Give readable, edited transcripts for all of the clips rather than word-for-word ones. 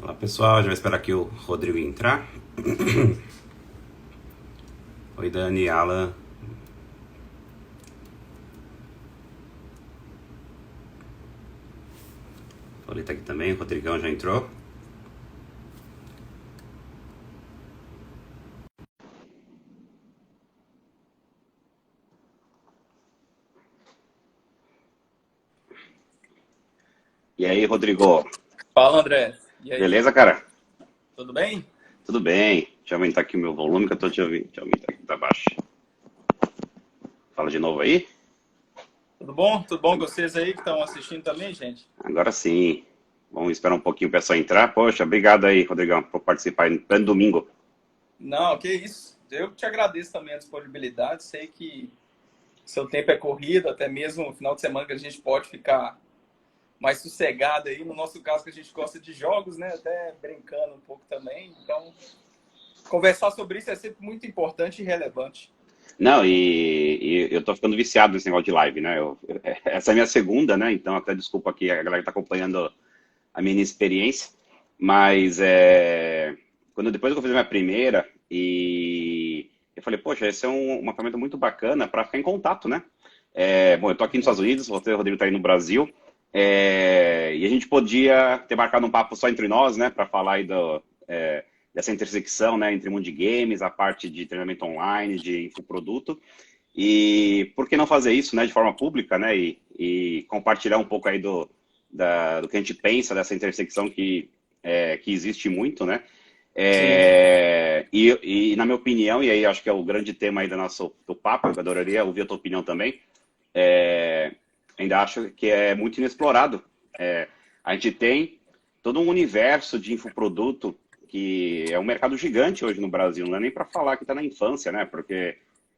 Olá pessoal, já vai esperar aqui o Rodrigo entrar. Oi Dani, Alan. Paulita aqui também, o Rodrigão já entrou. E aí, Rodrigo? Fala, André. E aí? Beleza, cara? Tudo bem? Tudo bem. Deixa eu aumentar aqui o meu volume que eu tô te ouvindo. Deixa eu aumentar aqui pra baixo. Fala de novo aí. Tudo bom? Tudo bom com vocês aí que estão assistindo também, gente? Agora sim. Vamos esperar um pouquinho o pessoal entrar. Poxa, obrigado aí, Rodrigão, por participar em pleno domingo. Não, que isso. Eu te agradeço também a disponibilidade. Sei que seu tempo é corrido, até mesmo no final de semana que a gente pode ficar mais sossegado aí. No nosso caso, que a gente gosta de jogos, né? Até brincando um pouco também. Então, conversar sobre isso é sempre muito importante e relevante. Não, e eu tô ficando viciado nesse negócio de live, né? Essa é a minha segunda, né? Então até desculpa aqui a galera que tá acompanhando a minha experiência, mas depois que eu fiz a minha primeira e eu falei, poxa, esse é uma ferramenta muito bacana para ficar em contato, né? Bom, eu tô aqui nos Estados Unidos, você, Rodrigo, tá aí no Brasil, e a gente podia ter marcado um papo só entre nós, né, para falar aí dessa intersecção, né, entre o mundo de games, a parte de treinamento online, de infoproduto, e por que não fazer isso, né, de forma pública, né, e compartilhar um pouco aí do que a gente pensa dessa intersecção que existe muito, né? Sim. E na minha opinião, e aí acho que é o grande tema aí do papo, eu adoraria ouvir a tua opinião também, é, ainda acho que é muito inexplorado. A gente tem todo um universo de infoproduto que é um mercado gigante hoje no Brasil, não é nem para falar que está na infância, né? Porque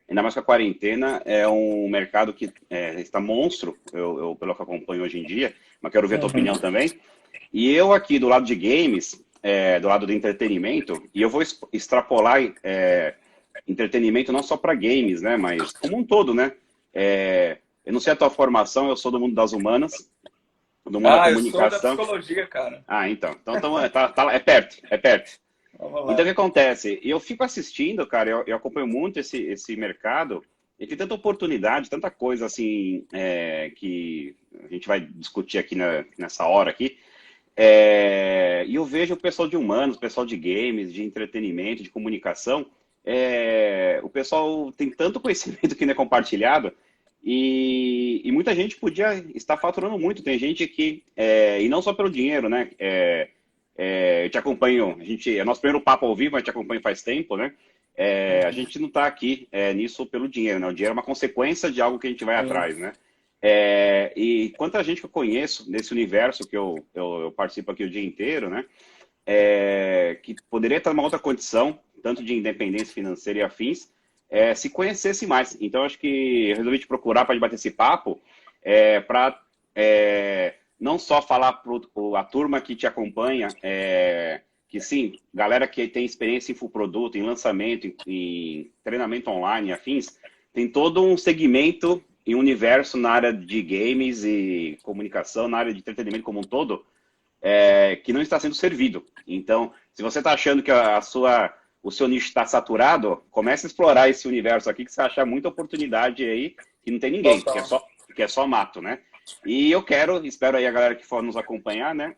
ainda mais com a quarentena, é um mercado que está monstro, pelo que eu acompanho hoje em dia, mas quero ver a tua opinião Uhum. também. E eu aqui do lado de games, do lado do entretenimento, e eu vou extrapolar entretenimento não só para games, né, mas como um todo, né? Eu não sei a tua formação, eu sou do mundo das humanas, do mundo da Ah, eu sou da comunicação. psicologia, cara. Ah, então é perto, é perto. Vamos Então, o que lá. acontece? Eu fico assistindo, cara, eu acompanho muito esse mercado, e tem tanta oportunidade, tanta coisa, assim, que a gente vai discutir aqui nessa hora aqui, e eu vejo o pessoal de humanos, o pessoal de games, de entretenimento, de comunicação, o pessoal tem tanto conhecimento que não é compartilhado, e muita gente podia estar faturando muito. Tem gente que, e não só pelo dinheiro, né? Eu te acompanho, é nosso primeiro papo ao vivo, a gente acompanha faz tempo, né? A gente não está aqui nisso pelo dinheiro, né? O dinheiro é uma consequência de algo que a gente vai Sim. atrás, né? E quanta gente que eu conheço nesse universo que eu participo aqui o dia inteiro, né? Que poderia estar numa outra condição, tanto de independência financeira e afins, se conhecesse mais. Então, acho que eu resolvi te procurar para bater esse papo, para não só falar para a turma que te acompanha, que sim, galera que tem experiência em infoproduto, em lançamento, em treinamento online e afins, tem todo um segmento e um universo na área de games e comunicação, na área de entretenimento como um todo, que não está sendo servido. Então, se você está achando que o seu nicho está saturado, comece a explorar esse universo aqui, que você vai achar muita oportunidade aí, que não tem ninguém, Total. que é só mato, né? E espero aí a galera que for nos acompanhar, né,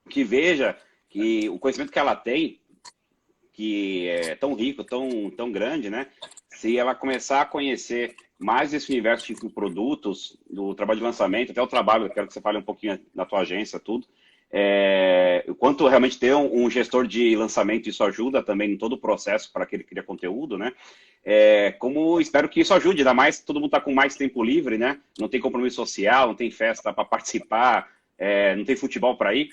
que veja que o conhecimento que ela tem, que é tão rico, tão grande, né? Se ela começar a conhecer mais esse universo de produtos, do trabalho de lançamento, até o trabalho, eu quero que você fale um pouquinho da tua agência, tudo. O quanto realmente ter um gestor de lançamento, isso ajuda também em todo o processo para aquele que cria conteúdo, né? Como espero que isso ajude, ainda mais todo mundo está com mais tempo livre, né? Não tem compromisso social, não tem festa para participar, não tem futebol para ir.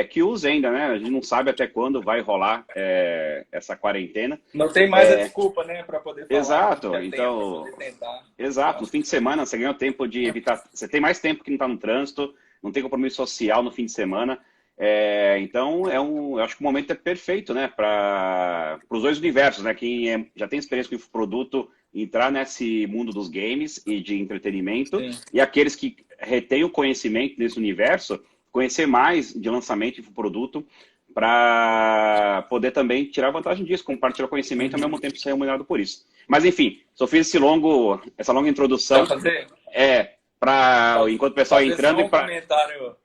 Que use ainda, né? A gente não sabe até quando vai rolar essa quarentena. Não tem mais a desculpa, né, para poder falar que não Exato, tinha tempo para então, poder tentar. exato. No fim de semana você ganha o tempo de evitar. Você tem mais tempo que não está no trânsito, não tem compromisso social no fim de semana. Então, eu acho que o momento é perfeito, né, para os dois universos, né? Quem já tem experiência com produto, entrar nesse mundo dos games e de entretenimento, Sim. e aqueles que retêm o conhecimento nesse universo, conhecer mais de lançamento de produto para poder também tirar vantagem disso, compartilhar conhecimento e ao mesmo tempo ser remunerado por isso. Mas enfim, só fiz essa longa introdução para enquanto o pessoal entrando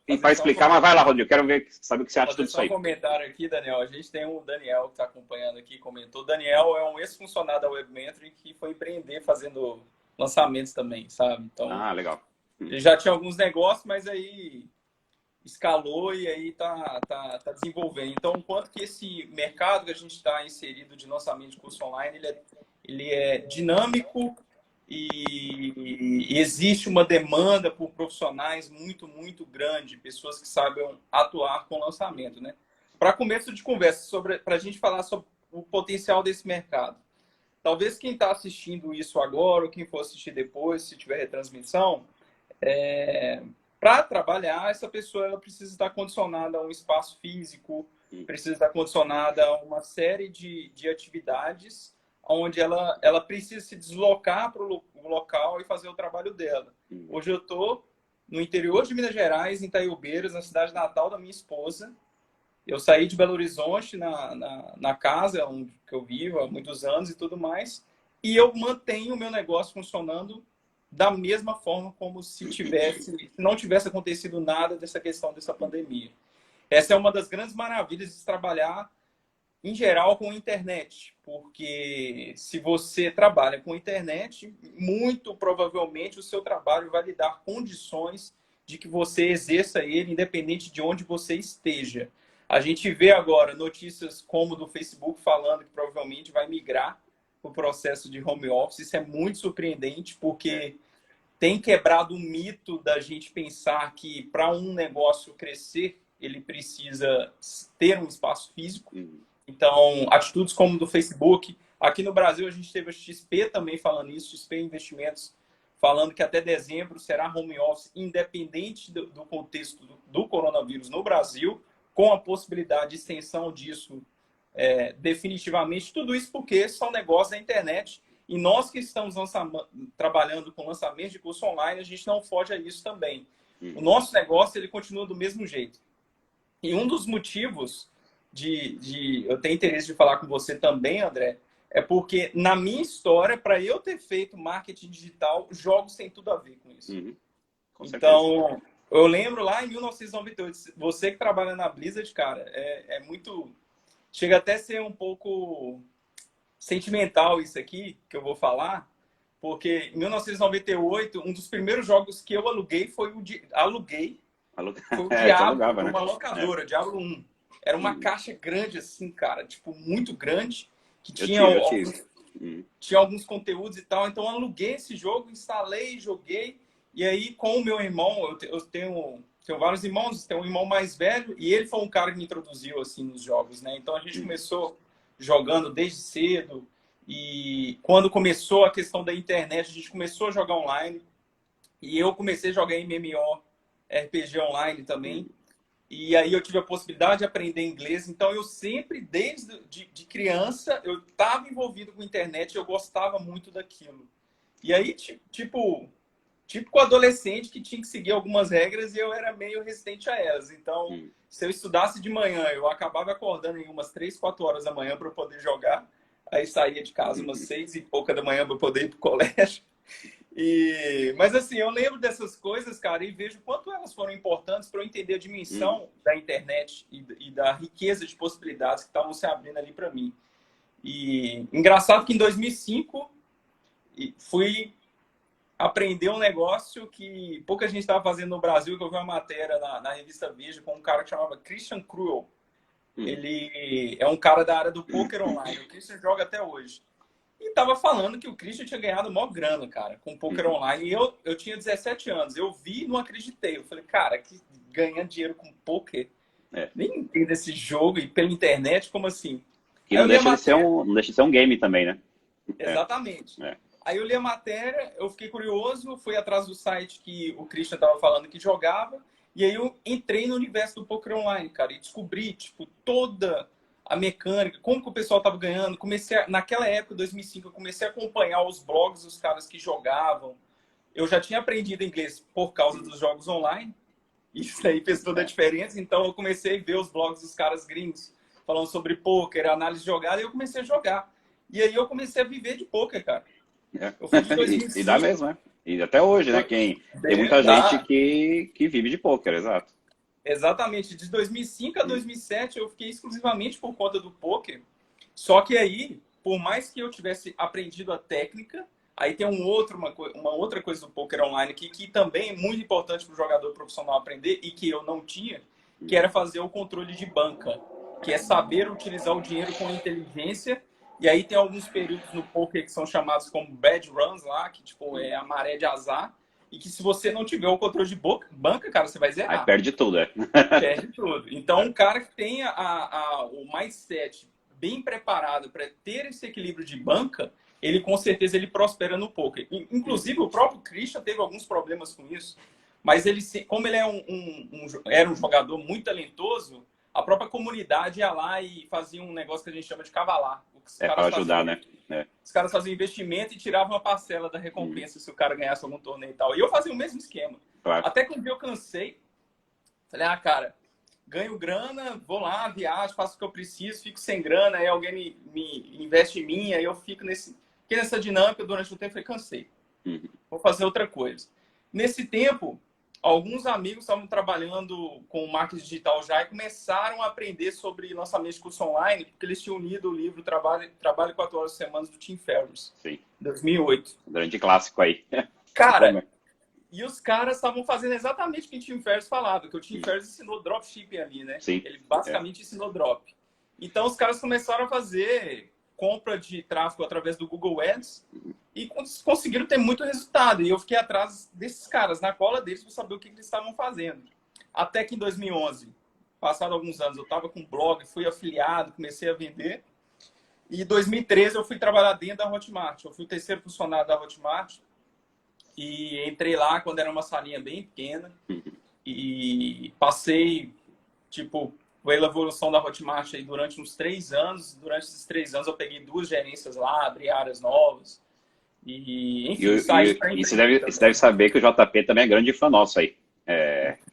e para explicar, mas vai lá, Rodrigo, quero saber o que você acha de tudo isso aí. Só um comentário aqui, Daniel. A gente tem o Daniel que está acompanhando aqui, comentou. O Daniel é um ex-funcionário da Webmentry que foi empreender fazendo lançamentos também, sabe? Então, legal. Ele já tinha alguns negócios, mas aí escalou e aí tá desenvolvendo. Então, o quanto que esse mercado que a gente está inserido de lançamento de curso online, ele é dinâmico e existe uma demanda por profissionais muito, muito grande, pessoas que sabem atuar com lançamento, né? Para começo de conversa, para a gente falar sobre o potencial desse mercado. Talvez quem está assistindo isso agora ou quem for assistir depois, se tiver retransmissão, para trabalhar, essa pessoa ela precisa estar condicionada a um espaço físico, precisa estar condicionada a uma série de atividades onde ela precisa se deslocar para o local e fazer o trabalho dela. Hoje eu estou no interior de Minas Gerais, em Itaiobeiras, na cidade natal da minha esposa. Eu saí de Belo Horizonte na casa onde que eu vivo há muitos anos e tudo mais, e eu mantenho o meu negócio funcionando da mesma forma como se não tivesse acontecido nada dessa questão dessa pandemia. Essa é uma das grandes maravilhas de trabalhar, em geral, com a internet, porque se você trabalha com a internet, muito provavelmente o seu trabalho vai lhe dar condições de que você exerça ele independente de onde você esteja. A gente vê agora notícias como do Facebook falando que provavelmente vai migrar o processo de home office. Isso é muito surpreendente, porque tem quebrado o mito da gente pensar que para um negócio crescer, ele precisa ter um espaço físico. Então, atitudes como do Facebook. Aqui no Brasil, a gente teve a XP também falando isso, XP Investimentos, falando que até dezembro será home office, independente do contexto do coronavírus no Brasil, com a possibilidade de extensão disso definitivamente. Tudo isso porque são negócios da internet. E nós que estamos trabalhando com lançamento de curso online, a gente não foge a isso também. O nosso negócio ele continua do mesmo jeito. E um dos motivos eu ter interesse de falar com você também, André, é porque na minha história, para eu ter feito marketing digital, jogos tem tudo a ver com isso. Então, eu lembro lá em 1998, você que trabalha na Blizzard, cara, é muito... Chega até a ser um pouco sentimental isso aqui, que eu vou falar, porque em 1998, um dos primeiros jogos que eu aluguei foi o Diablo, uma locadora, Diablo 1. Era uma caixa grande assim, cara, tipo, muito grande, que tinha alguns conteúdos e tal. Então, eu aluguei esse jogo, instalei, joguei. E aí, com o meu irmão, eu tenho vários irmãos, tenho um irmão mais velho, e ele foi um cara que me introduziu, assim, nos jogos, né? Então, a gente começou jogando desde cedo. E quando começou a questão da internet, a gente começou a jogar online. E eu comecei a jogar MMO, RPG online também. E aí eu tive a possibilidade de aprender inglês. Então, eu sempre, desde de criança, eu estava envolvido com internet, eu gostava muito daquilo. E aí, tipo com adolescente que tinha que seguir algumas regras e eu era meio resistente a elas. Então, se eu estudasse de manhã, eu acabava acordando em umas 3, 4 horas da manhã para poder jogar. Aí saía de casa umas 6 e pouca da manhã para poder ir para o colégio. Mas assim, eu lembro dessas coisas, cara, e vejo quanto elas foram importantes para eu entender a dimensão da internet e da riqueza de possibilidades que estavam se abrindo ali para mim. E engraçado que em 2005 fui aprender um negócio que pouca gente estava fazendo no Brasil, que eu vi uma matéria na revista Veja com um cara que chamava Christian Cruel. Ele é um cara da área do poker online. O Christian joga até hoje. E tava falando que o Christian tinha ganhado maior grana, cara, com poker online. E eu tinha 17 anos. Eu vi e não acreditei. Eu falei, cara, que ganha dinheiro com poker? Nem entendo esse jogo. E pela internet, como assim? Que não deixa de ser um game também, né? Exatamente. Aí eu li a matéria, eu fiquei curioso, fui atrás do site que o Christian tava falando que jogava. E aí eu entrei no universo do poker online, cara. E descobri, tipo, toda a mecânica, como que o pessoal estava ganhando. Naquela época, 2005, eu comecei a acompanhar os blogs dos caras que jogavam. Eu já tinha aprendido inglês por causa dos jogos online. Isso aí fez toda a diferença. Então eu comecei a ver os blogs dos caras gringos falando sobre pôquer, análise de jogada, e eu comecei a jogar. E aí eu comecei a viver de pôquer, cara. É. Eu fui de E dá 2005. mesmo, né? E até hoje, né? Tem muita gente Dá. que vive de pôquer, exato. Exatamente. De 2005 a 2007 eu fiquei exclusivamente por conta do pôquer. Só que aí, por mais que eu tivesse aprendido a técnica, aí tem uma outra coisa do poker online que também é muito importante para o jogador profissional aprender e que eu não tinha, que era fazer o controle de banca, que é saber utilizar o dinheiro com inteligência. E aí tem alguns períodos no poker que são chamados como bad runs lá, que tipo é a maré de azar, e que se você não tiver o controle de banca, cara, você vai Aí zerar. perde tudo, é. Perde tudo. Então, um cara que tem o mindset bem preparado para ter esse equilíbrio de banca, ele com certeza ele prospera no poker. Inclusive, o próprio Christian teve alguns problemas com isso, mas ele, como ele era um jogador muito talentoso, a própria comunidade ia lá e fazia um negócio que a gente chama de cavalar. Para ajudar, né? Os caras faziam investimento e tiravam uma parcela da recompensa se o cara ganhasse algum torneio e tal. E eu fazia o mesmo esquema. Claro. Até que um dia eu cansei. Falei, cara, ganho grana, vou lá, viajo, faço o que eu preciso, fico sem grana, aí alguém me investe em mim, aí eu fiquei nessa dinâmica durante um tempo. Falei, cansei. Vou fazer outra coisa. Nesse tempo, alguns amigos estavam trabalhando com marketing digital já e começaram a aprender sobre lançamento de curso online, porque eles tinham lido o livro Trabalho 4 horas por semana do Tim Ferriss, Sim. 2008. Grande clássico aí. Cara, e os caras estavam fazendo exatamente o que o Tim Ferriss falava, que o Tim Ferriss ensinou dropshipping ali, né? Sim. Ele basicamente ensinou drop. Então os caras começaram a fazer compra de tráfego através do Google Ads e conseguiram ter muito resultado. E eu fiquei atrás desses caras, na cola deles, para saber o que eles estavam fazendo. Até que em 2011, passado alguns anos, eu estava com um blog, fui afiliado, comecei a vender. E em 2013 eu fui trabalhar dentro da Hotmart. Eu fui o terceiro funcionário da Hotmart. E entrei lá quando era uma salinha bem pequena. E passei, tipo, pela evolução da Hotmart aí durante uns 3 anos. Durante esses 3 anos eu peguei 2 gerências lá, abri áreas novas. E, enfim, saí para você deve saber que o JP também é grande fã nosso aí.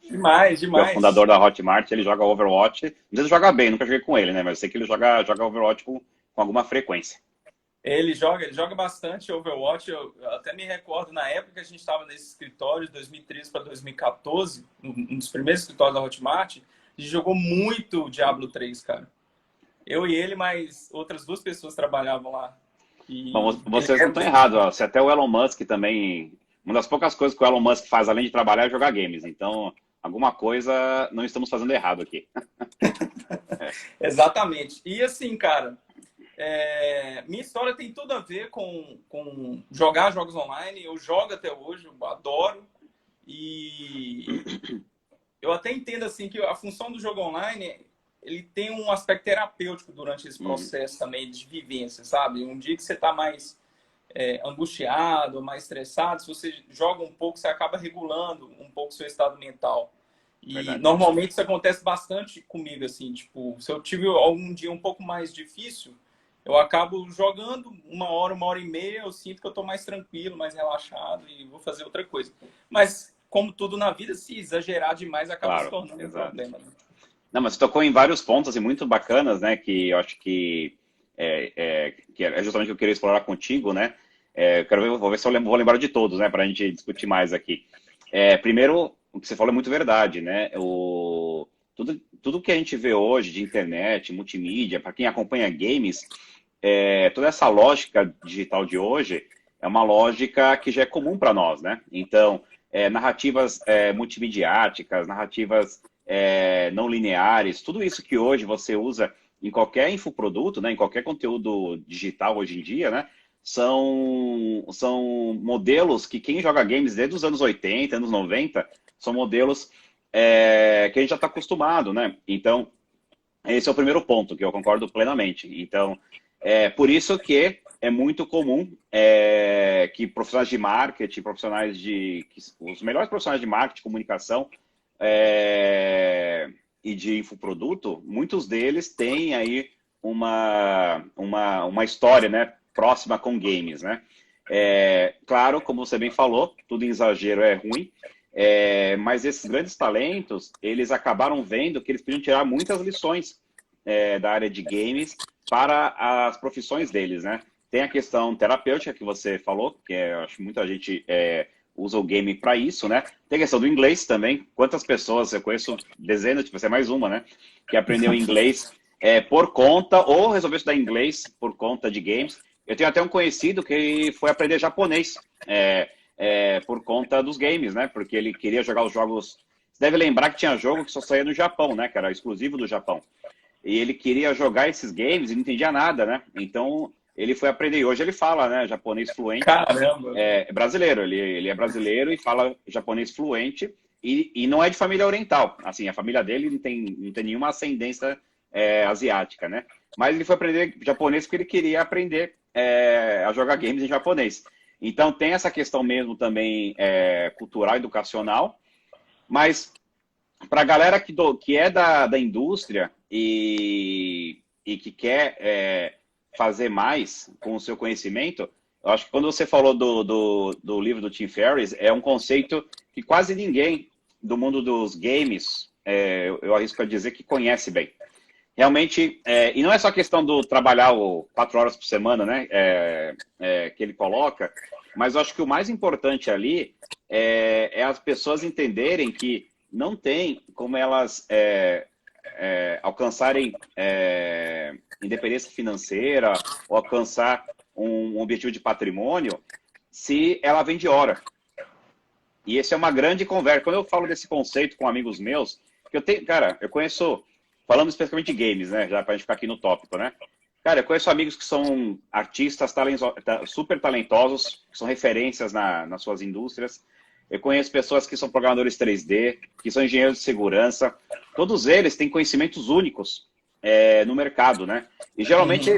Demais. É o fundador da Hotmart, ele joga Overwatch. Não sei se joga bem, nunca joguei com ele, né? Mas eu sei que ele joga Overwatch com alguma frequência. Ele joga bastante Overwatch. Eu até me recordo, na época que a gente estava nesse escritório, de 2013 para 2014, um dos primeiros escritórios da Hotmart, a gente jogou muito Diablo 3, cara. Eu e ele, mas outras 2 pessoas trabalhavam lá. Bom, vocês não estão errados, ó. Se até o Elon Musk também... Uma das poucas coisas que o Elon Musk faz, além de trabalhar, é jogar games. Então, alguma coisa não estamos fazendo errado aqui. Exatamente. E assim, cara, minha história tem tudo a ver com jogar jogos online. Eu jogo até hoje, eu adoro. E eu até entendo assim que a função do jogo online, ele tem um aspecto terapêutico durante esse processo também de vivência, sabe? Um dia que você está mais angustiado, mais estressado, se você joga um pouco, você acaba regulando um pouco o seu estado mental. E Verdade. Normalmente isso acontece bastante comigo, assim, tipo, se eu tive algum dia um pouco mais difícil, eu acabo jogando 1 hora, 1 hora e meia, eu sinto que eu tô mais tranquilo, mais relaxado e vou fazer outra coisa. Mas, como tudo na vida, se exagerar demais, acaba se tornando um problema. Né? Não, mas você tocou em vários pontos assim, muito bacanas, né? Que eu acho que é justamente o que eu queria explorar contigo, né? Vou ver se eu vou lembrar de todos, né? Para a gente discutir mais aqui. Primeiro, o que você falou é muito verdade, né? Tudo que a gente vê hoje de internet, multimídia, para quem acompanha games, toda essa lógica digital de hoje é uma lógica que já é comum para nós, né? Então, narrativas multimediáticas, narrativas não lineares, tudo isso que hoje você usa em qualquer infoproduto, né, em qualquer conteúdo digital hoje em dia, né, são modelos que quem joga games desde os anos 80, anos 90, são modelos que a gente já está acostumado, né? Então, esse é o primeiro ponto, que eu concordo plenamente. Então, por isso que é muito comum que profissionais de marketing, os melhores profissionais de marketing, comunicação e de infoproduto, muitos deles têm aí uma história, né, próxima com games, né? Claro, como você bem falou, tudo em exagero é ruim, Mas esses grandes talentos, eles acabaram vendo que eles podiam tirar muitas lições da área de games para as profissões deles, né? Tem a questão terapêutica que você falou, que eu acho que muita gente usa o game para isso, né? Tem a questão do inglês também. Quantas pessoas eu conheço, dezenas, tipo, você é mais uma, né? Que aprendeu inglês por conta, ou resolveu estudar inglês por conta de games. Eu tenho até um conhecido que foi aprender japonês por conta dos games, né? Porque ele queria jogar os jogos... Você deve lembrar que tinha jogo que só saía no Japão, né? Que era exclusivo do Japão. E ele queria jogar esses games e não entendia nada, né? Então, ele foi aprender. E hoje ele fala, né? Japonês fluente. Caramba! É brasileiro. Ele é brasileiro e fala japonês fluente. E não é de família oriental. Assim, a família dele não tem nenhuma ascendência asiática, né? Mas ele foi aprender japonês porque ele queria aprender a jogar games em japonês. Então, tem essa questão mesmo também cultural, educacional. Mas, para a galera que é da indústria e que quer fazer mais com o seu conhecimento, eu acho que quando você falou do livro do Tim Ferriss, é um conceito que quase ninguém do mundo dos games, eu arrisco a dizer que conhece bem. Realmente, e não é só questão do trabalhar 4 horas por semana, né, que ele coloca, mas eu acho que o mais importante ali é as pessoas entenderem que não tem como elas alcançarem independência financeira ou alcançar um objetivo de patrimônio se ela vende hora. E essa é uma grande conversa. Quando eu falo desse conceito com amigos meus, que eu conheço, falando especificamente de games, né, já para a gente ficar aqui no tópico, né? Cara, eu conheço amigos que são artistas super talentosos, que são referências nas suas indústrias. Eu conheço pessoas que são programadores 3D, que são engenheiros de segurança. Todos eles têm conhecimentos únicos no mercado, né? E geralmente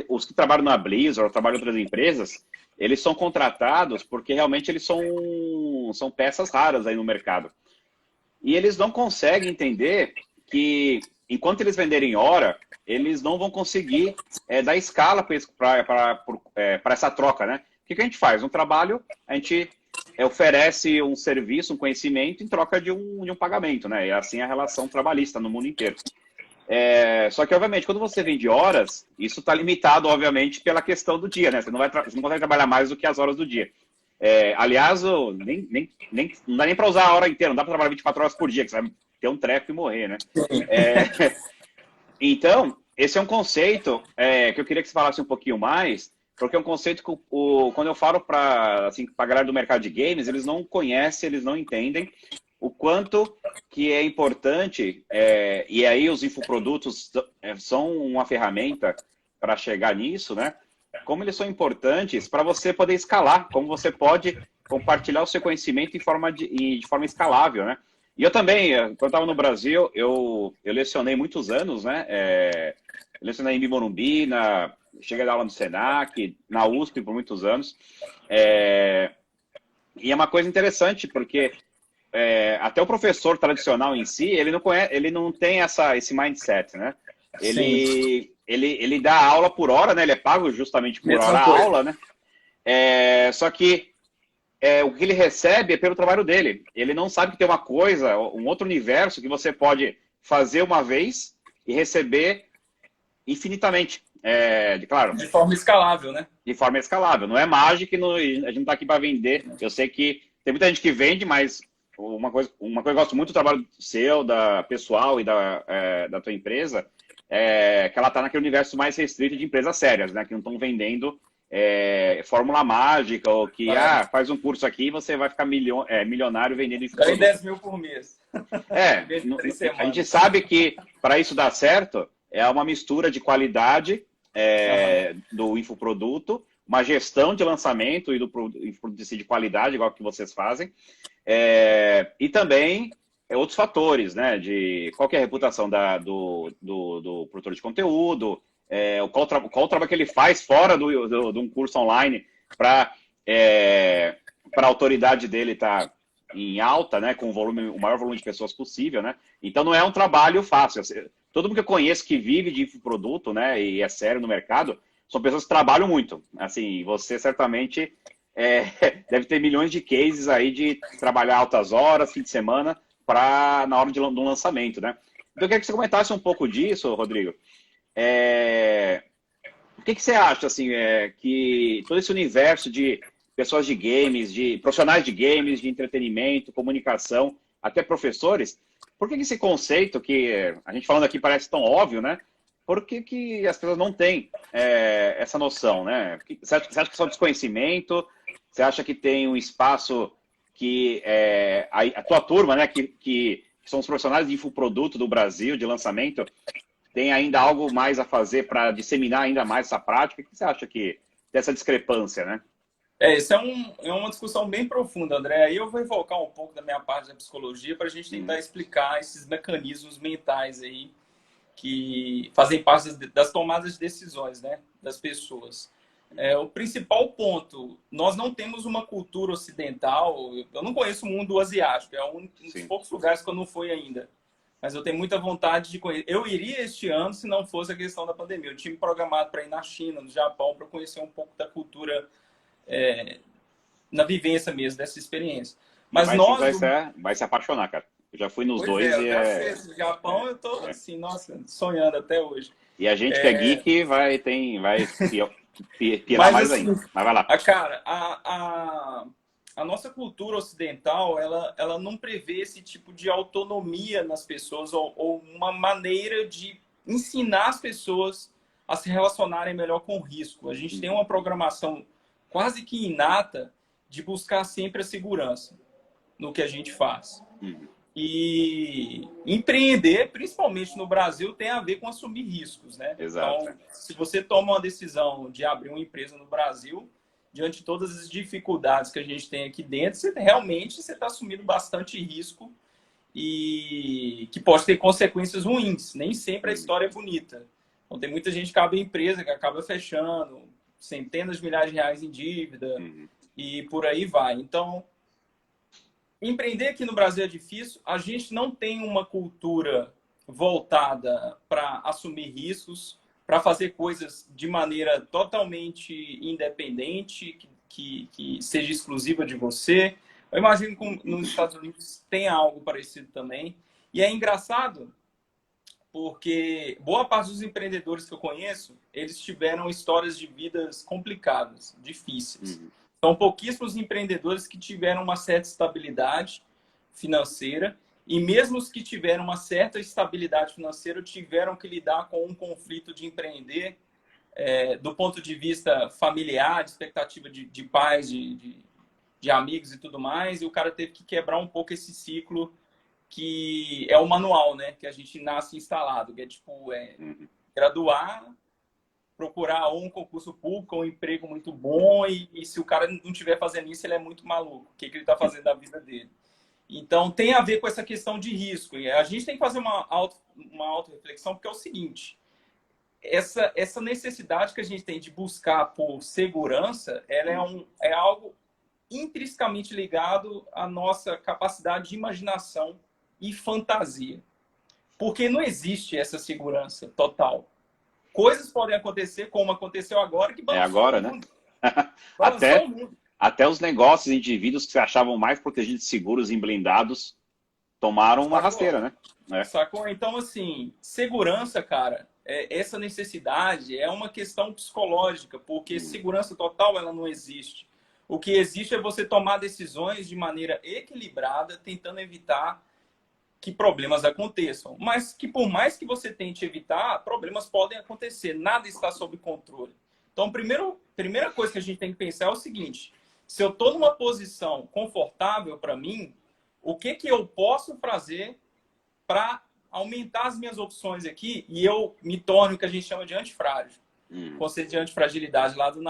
os que trabalham na Blizzard ou trabalham em outras empresas, eles são contratados porque realmente eles são peças raras aí no mercado. E eles não conseguem entender que, enquanto eles venderem hora, eles não vão conseguir dar escala para essa troca, né? O que a gente faz? Um trabalho, a gente oferece um serviço, um conhecimento em troca de um pagamento, né? E assim é a relação trabalhista no mundo inteiro. Só que, obviamente, quando você vende horas, isso está limitado, obviamente, pela questão do dia, né? Você não consegue trabalhar mais do que as horas do dia. Aliás, não dá nem para usar a hora inteira, não dá para trabalhar 24 horas por dia, que você vai ter um treco e morrer, né? Então, esse é um conceito que eu queria que você falasse um pouquinho mais, porque é um conceito que, quando eu falo para a galera do mercado de games, eles não conhecem, eles não entendem o quanto que é importante, e aí os infoprodutos são uma ferramenta para chegar nisso, né? Como eles são importantes para você poder escalar, como você pode compartilhar o seu conhecimento de forma escalável, né? E eu também, quando eu estava no Brasil, eu lecionei muitos anos, né? Eu lecionei em Morumbi, cheguei a dar aula no Senac, na USP por muitos anos. E é uma coisa interessante, porque até o professor tradicional em si, ele não tem esse mindset, né? Ele dá aula por hora, né? Ele é pago justamente por hora a aula, né? Só que o que ele recebe é pelo trabalho dele. Ele não sabe que tem uma coisa, um outro universo que você pode fazer uma vez e receber infinitamente. Claro, de forma escalável, né? De forma escalável. Não é mágica, a gente não está aqui para vender. Eu sei que tem muita gente que vende, mas uma coisa que eu gosto muito do trabalho seu, da pessoal e da tua empresa, que ela está naquele universo mais restrito de empresas sérias, né? Que não estão vendendo fórmula mágica, ou que faz um curso aqui e você vai ficar milionário vendendo isso. Ganhei 10 mil por mês. A gente sabe que para isso dar certo, é uma mistura de qualidade do infoproduto, uma gestão de lançamento e do infoproduto de qualidade, igual que vocês fazem, e também outros fatores, né? De qual que é a reputação do produtor de conteúdo, qual o trabalho que ele faz fora de um curso online para a autoridade dele estar em alta, né? Com o maior volume de pessoas possível, né? Então não é um trabalho fácil. Todo mundo que eu conheço que vive de infoproduto, né? E é sério no mercado, são pessoas que trabalham muito. Assim, você certamente deve ter milhões de cases aí de trabalhar altas horas, fim de semana, na hora de um lançamento, né? Então, eu queria que você comentasse um pouco disso, Rodrigo. O que você acha, assim, que todo esse universo de pessoas de games, de profissionais de games, de entretenimento, comunicação, até professores, por que esse conceito que a gente falando aqui parece tão óbvio, né? Por que as pessoas não têm essa noção, né? Você acha que é só desconhecimento? Você acha que tem um espaço que a tua turma, né, que são os profissionais de infoproduto do Brasil, de lançamento, tem ainda algo mais a fazer para disseminar ainda mais essa prática? O que você acha que dessa discrepância, né? Isso é uma discussão bem profunda, André. Aí eu vou evocar um pouco da minha parte da psicologia para a gente tentar explicar esses mecanismos mentais aí que fazem parte das tomadas de decisões, né, das pessoas. O principal ponto, nós não temos uma cultura ocidental, eu não conheço o mundo asiático, é um dos poucos lugares que eu não fui ainda, mas eu tenho muita vontade de conhecer. Eu iria este ano se não fosse a questão da pandemia. Eu tinha me programado para ir na China, no Japão, para conhecer um pouco da cultura, na vivência mesmo dessa experiência. Mas vai se apaixonar, cara. Eu já fui nos dois e no Japão eu tô assim, nossa, sonhando até hoje. E a gente que é geek vai pirar mais ainda. Mas vai lá. Cara, a nossa cultura ocidental, ela não prevê esse tipo de autonomia nas pessoas ou uma maneira de ensinar as pessoas a se relacionarem melhor com o risco. A gente tem uma programação quase que inata de buscar sempre a segurança no que a gente faz. E empreender, principalmente no Brasil, tem a ver com assumir riscos, né? Exato. Então, se você toma uma decisão de abrir uma empresa no Brasil, diante de todas as dificuldades que a gente tem aqui dentro, você está assumindo bastante risco e que pode ter consequências ruins. Nem sempre a história é bonita. Então, tem muita gente que abre empresa, que acaba fechando, centenas de milhares de reais em dívida e por aí vai. Então, empreender aqui no Brasil é difícil. A gente não tem uma cultura voltada para assumir riscos, para fazer coisas de maneira totalmente independente, que seja exclusiva de você. Eu imagino que nos Estados Unidos tem algo parecido também. E é engraçado porque boa parte dos empreendedores que eu conheço, eles tiveram histórias de vidas complicadas, difíceis. São pouquíssimos empreendedores que tiveram uma certa estabilidade financeira e mesmo os que tiveram uma certa estabilidade financeira tiveram que lidar com um conflito de empreender do ponto de vista familiar, de expectativa de pais, de amigos e tudo mais, e o cara teve que quebrar um pouco esse ciclo que é o manual, né? Que a gente nasce instalado, que é tipo graduar, procurar ou um concurso público ou um emprego muito bom e se o cara não estiver fazendo isso, ele é muito maluco. O que ele está fazendo da vida dele? Então, tem a ver com essa questão de risco. E a gente tem que fazer uma auto-reflexão, porque é o seguinte, essa necessidade que a gente tem de buscar por segurança, ela é algo intrinsecamente ligado à nossa capacidade de imaginação e fantasia. Porque não existe essa segurança total. Coisas podem acontecer, como aconteceu agora, que balançou agora, o mundo. Né? Até os negócios, indivíduos que se achavam mais protegidos, seguros, em blindados, tomaram uma rasteira, né? Sacou? Então, assim, segurança, cara, essa necessidade é uma questão psicológica, porque segurança total, ela não existe. O que existe é você tomar decisões de maneira equilibrada, tentando evitar que problemas aconteçam. Mas que por mais que você tente evitar, problemas podem acontecer. Nada está sob controle. Então, primeira coisa que a gente tem que pensar é o seguinte. Se eu estou numa posição confortável para mim, o que eu posso fazer para aumentar as minhas opções aqui e eu me torne o que a gente chama de antifrágil. Conceito de antifragilidade lá do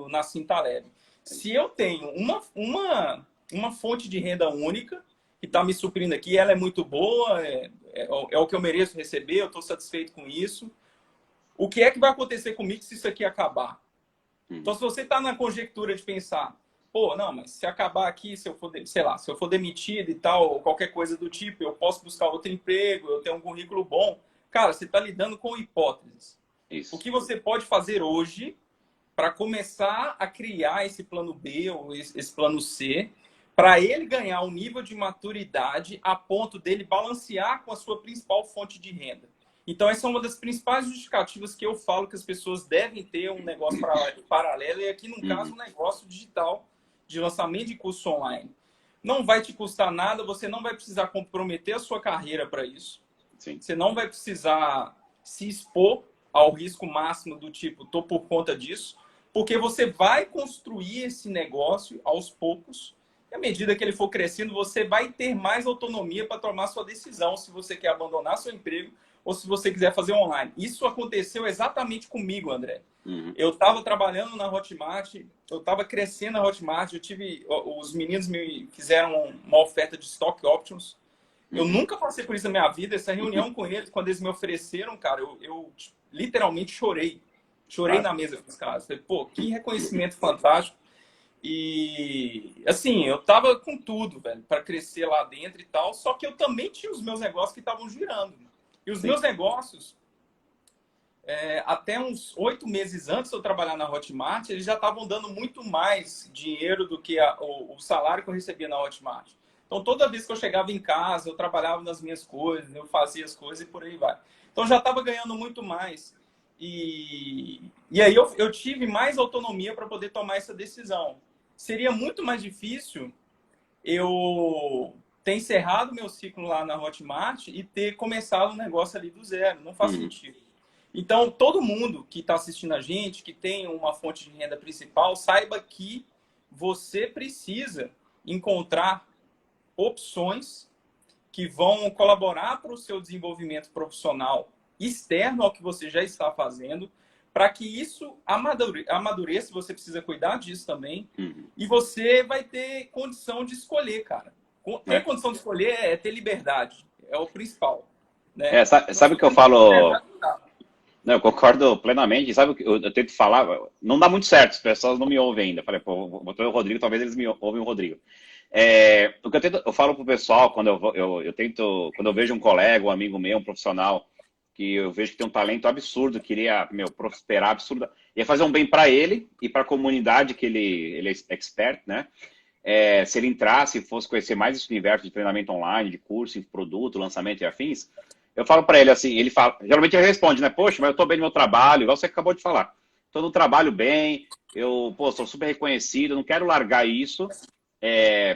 Nassim Taleb. Se eu tenho uma fonte de renda única que está me suprindo aqui, ela é muito boa, é o que eu mereço receber, eu estou satisfeito com isso. O que é que vai acontecer comigo se isso aqui acabar? Então, se você está na conjectura de pensar, pô, não, mas se acabar aqui, se eu for, sei lá, se eu for demitido e tal, ou qualquer coisa do tipo, eu posso buscar outro emprego, eu tenho um currículo bom. Cara, você está lidando com hipóteses. Isso. O que você pode fazer hoje para começar a criar esse plano B ou esse plano C, para ele ganhar um nível de maturidade a ponto dele balancear com a sua principal fonte de renda. Então, essa é uma das principais justificativas que eu falo que as pessoas devem ter um negócio paralelo, e aqui, no caso, um negócio digital de lançamento de curso online. Não vai te custar nada, você não vai precisar comprometer a sua carreira para isso. Sim. Você não vai precisar se expor ao risco máximo do tipo, tô por conta disso, porque você vai construir esse negócio aos poucos, e à medida que ele for crescendo, você vai ter mais autonomia para tomar sua decisão, se você quer abandonar seu emprego ou se você quiser fazer online. Isso aconteceu exatamente comigo, André. Eu estava trabalhando na Hotmart, eu estava crescendo na Hotmart, os meninos me fizeram uma oferta de stock options. Eu nunca passei por isso na minha vida. Essa reunião com eles, quando eles me ofereceram, cara, eu literalmente chorei. Chorei na mesa com os caras. Falei, pô, que reconhecimento fantástico. E, assim, eu tava com tudo, velho, para crescer lá dentro e tal. Só que eu também tinha os meus negócios que estavam girando. E os meus negócios, até uns 8 meses antes de eu trabalhar na Hotmart, eles já estavam dando muito mais dinheiro do que o salário que eu recebia na Hotmart. Então, toda vez que eu chegava em casa, eu trabalhava nas minhas coisas, eu fazia as coisas e por aí vai. Então, já estava ganhando muito mais. E aí eu tive mais autonomia para poder tomar essa decisão. Seria muito mais difícil eu ter encerrado meu ciclo lá na Hotmart e ter começado um negócio ali do zero. Não faz sentido. Então, todo mundo que está assistindo a gente, que tem uma fonte de renda principal, saiba que você precisa encontrar opções que vão colaborar para o seu desenvolvimento profissional externo ao que você já está fazendo, para que isso amadureça, você precisa cuidar disso também, e você vai ter condição de escolher, cara. Ter condição de escolher é ter liberdade, é o principal. Né? Sabe o que eu falo? Não, eu concordo plenamente. Sabe o que eu tento falar? Não dá muito certo, as pessoas não me ouvem ainda. Falei, pô, vou ter o Rodrigo, talvez eles me ouvem o Rodrigo. O que eu falo pro pessoal, quando eu vejo um colega, um amigo meu, um profissional, que eu vejo que tem um talento absurdo, queria, prosperar absurdo, ia fazer um bem para ele e para a comunidade que ele é expert, né? Se ele entrasse e fosse conhecer mais esse universo de treinamento online, de curso, de produto, lançamento e afins, eu falo para ele assim, ele fala, geralmente ele responde, né? Poxa, mas eu tô bem no meu trabalho, igual você acabou de falar. Tô no trabalho bem, sou super reconhecido, não quero largar isso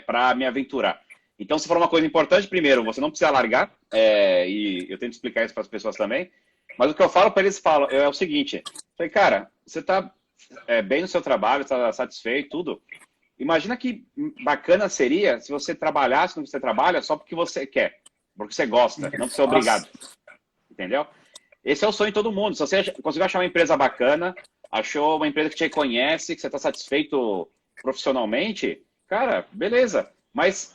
para me aventurar. Então, se for uma coisa importante, primeiro, você não precisa largar, e eu tento explicar isso para as pessoas também, mas o que eu falo para eles é o seguinte, falei, cara, você tá bem no seu trabalho, está satisfeito, tudo. Imagina que bacana seria se você trabalhasse no que você trabalha só porque você quer, porque você gosta, não porque você é obrigado. Entendeu? Esse é o sonho de todo mundo. Se você conseguiu achar uma empresa bacana, achou uma empresa que te reconhece, que você está satisfeito profissionalmente, cara, beleza. Mas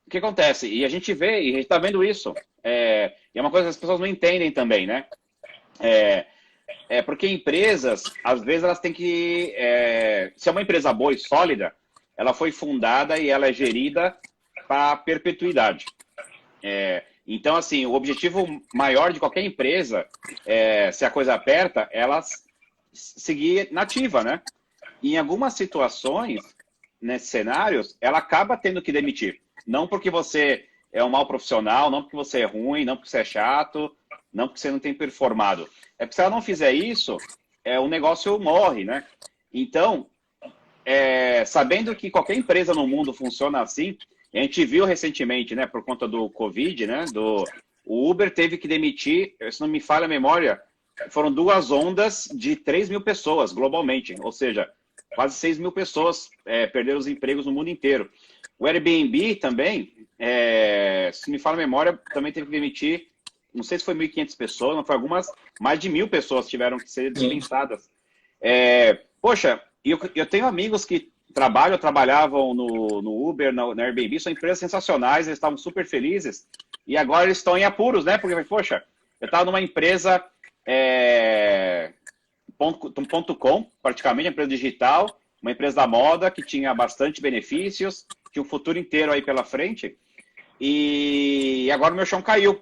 o que acontece? E a gente vê, e a gente está vendo isso. E é uma coisa que as pessoas não entendem também, né? Porque empresas, às vezes, elas têm que... se é uma empresa boa e sólida, ela foi fundada e ela é gerida para perpetuidade. Então, assim, o objetivo maior de qualquer empresa, se a coisa aperta, ela seguir nativa, né? E em algumas situações, nesses cenários, ela acaba tendo que demitir. Não porque você é um mau profissional, não porque você é ruim, não porque você é chato, não porque você não tem performado. Porque se ela não fizer isso, o negócio morre, né? Então, sabendo que qualquer empresa no mundo funciona assim, a gente viu recentemente, né, por conta do Covid, né, o Uber teve que demitir, se não me falha a memória, foram 2 ondas de 3 mil pessoas globalmente, ou seja, quase 6 mil pessoas perderam os empregos no mundo inteiro. O Airbnb também, se me falha a memória, também teve que demitir, não sei se foi 1.500 pessoas, mas foi mais de 1.000 pessoas tiveram que ser dispensadas. Poxa, eu tenho amigos que trabalhavam no Uber, no Airbnb, são empresas sensacionais, eles estavam super felizes, e agora eles estão em apuros, né? Porque, poxa, eu estava numa empresa .com, praticamente, uma empresa digital, uma empresa da moda, que tinha bastante benefícios, tinha um futuro inteiro aí pela frente, e agora o meu chão caiu.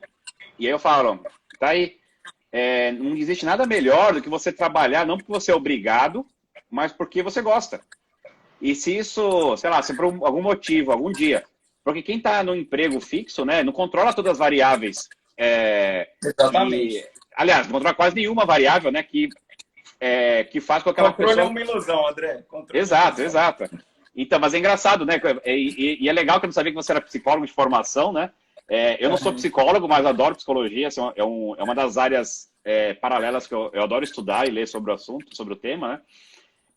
E aí eu falo, tá aí, não existe nada melhor do que você trabalhar, não porque você é obrigado, mas porque você gosta. E se isso, sei lá, se por algum motivo, algum dia, porque quem está no emprego fixo, né, não controla todas as variáveis. Exatamente. Aliás, não controla quase nenhuma variável, né, que faz com que aquela Controle é pessoa... uma ilusão, André. Controle é uma Exato, ilusão. exato. Então, mas é engraçado, né? E é legal que eu não sabia que você era psicólogo de formação, né? Eu não sou psicólogo, mas adoro psicologia. Assim, é uma das áreas paralelas que eu adoro estudar e ler sobre o assunto, sobre o tema,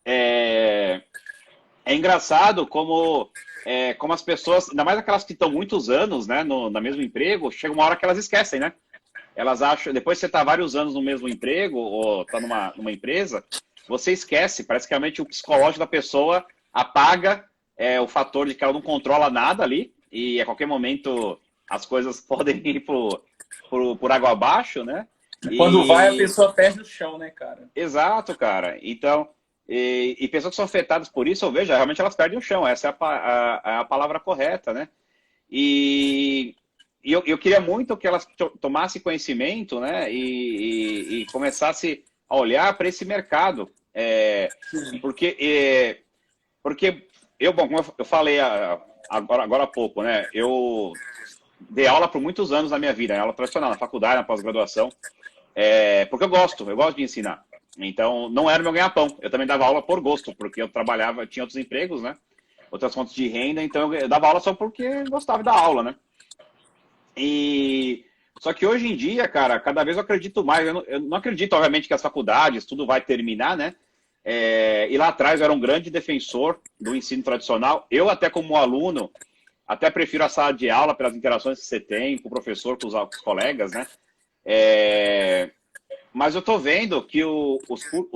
né? É engraçado como as pessoas, ainda mais aquelas que estão muitos anos, né, no mesmo emprego, chega uma hora que elas esquecem, né? Elas acham, depois que você está vários anos no mesmo emprego ou está numa empresa, você esquece. Parece que realmente o psicológico da pessoa apaga o fator de que ela não controla nada ali e a qualquer momento as coisas podem ir por água abaixo, né? Quando vai, a pessoa perde o chão, né, cara? Exato, cara. Então, e pessoas que são afetadas por isso, eu vejo, realmente elas perdem o chão. Essa é a palavra correta, né? E eu queria muito que elas tomassem conhecimento, né? E começassem a olhar para esse mercado. Porque bom, como eu falei agora há pouco, né? Eu dei aula por muitos anos na minha vida, né? Aula tradicional, na faculdade, na pós-graduação. Porque eu gosto de ensinar. Então, não era meu ganha-pão. Eu também dava aula por gosto, porque eu trabalhava, tinha outros empregos, né? Outras fontes de renda, então eu dava aula só porque gostava da aula, né? Só que hoje em dia, cara, cada vez eu acredito mais. Eu não acredito, obviamente, que as faculdades, tudo vai terminar, né? E lá atrás eu era um grande defensor do ensino tradicional. Eu, até como aluno, até prefiro a sala de aula pelas interações que você tem com o professor, com os colegas, né? Mas eu tô vendo que o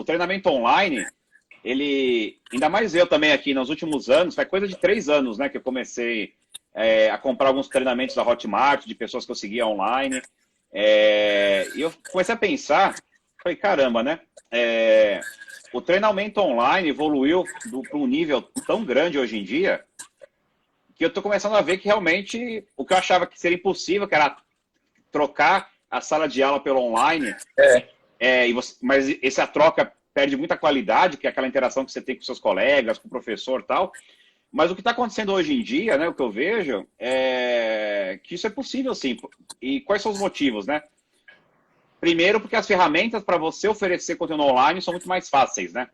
treinamento online, ele, ainda mais eu também aqui nos últimos anos, faz coisa de 3 anos, né, que eu comecei a comprar alguns treinamentos da Hotmart, de pessoas que eu seguia online. E eu comecei a pensar, falei, caramba, né? O treinamento online evoluiu para um nível tão grande hoje em dia que eu estou começando a ver que realmente o que eu achava que seria impossível, que era trocar a sala de aula pelo online, mas essa troca perde muita qualidade, que é aquela interação que você tem com seus colegas, com o professor e tal. Mas o que está acontecendo hoje em dia, né, o que eu vejo, é que isso é possível, sim. E quais são os motivos, né? Primeiro, porque as ferramentas para você oferecer conteúdo online são muito mais fáceis, né?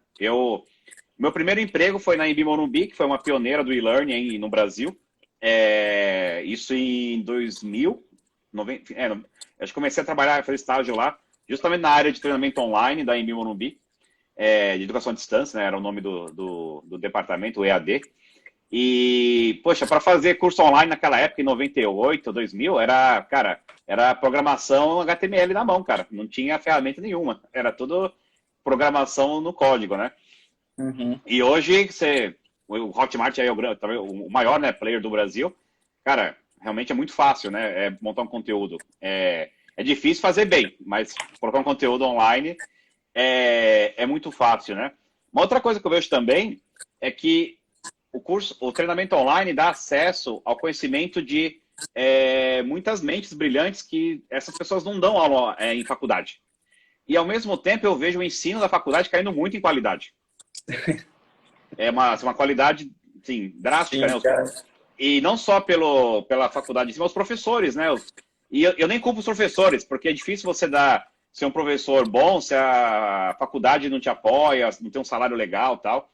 Meu primeiro emprego foi na Embi Morumbi, que foi uma pioneira do e-learning no Brasil. Isso em 2000. Acho que comecei a trabalhar, fazer estágio lá, justamente na área de treinamento online da Embi Morumbi, de educação à distância, né? Era o nome do departamento, o EAD. E, poxa, para fazer curso online naquela época, em 98, 2000, era programação HTML na mão, cara. Não tinha ferramenta nenhuma. Era tudo programação no código, né? Uhum. E hoje, o Hotmart é o maior, né, player do Brasil. Cara, realmente é muito fácil, né? Montar um conteúdo. É difícil fazer bem, mas colocar um conteúdo online é muito fácil, né? Uma outra coisa que eu vejo também é que o treinamento online dá acesso ao conhecimento de muitas mentes brilhantes que essas pessoas não dão aula em faculdade. E, ao mesmo tempo, eu vejo o ensino da faculdade caindo muito em qualidade. É uma qualidade, sim, drástica, Sim, né? cara. E não só pela faculdade, mas os professores, né? E eu nem culpo os professores, porque é difícil você ser um professor bom se a faculdade não te apoia, não tem um salário legal e tal.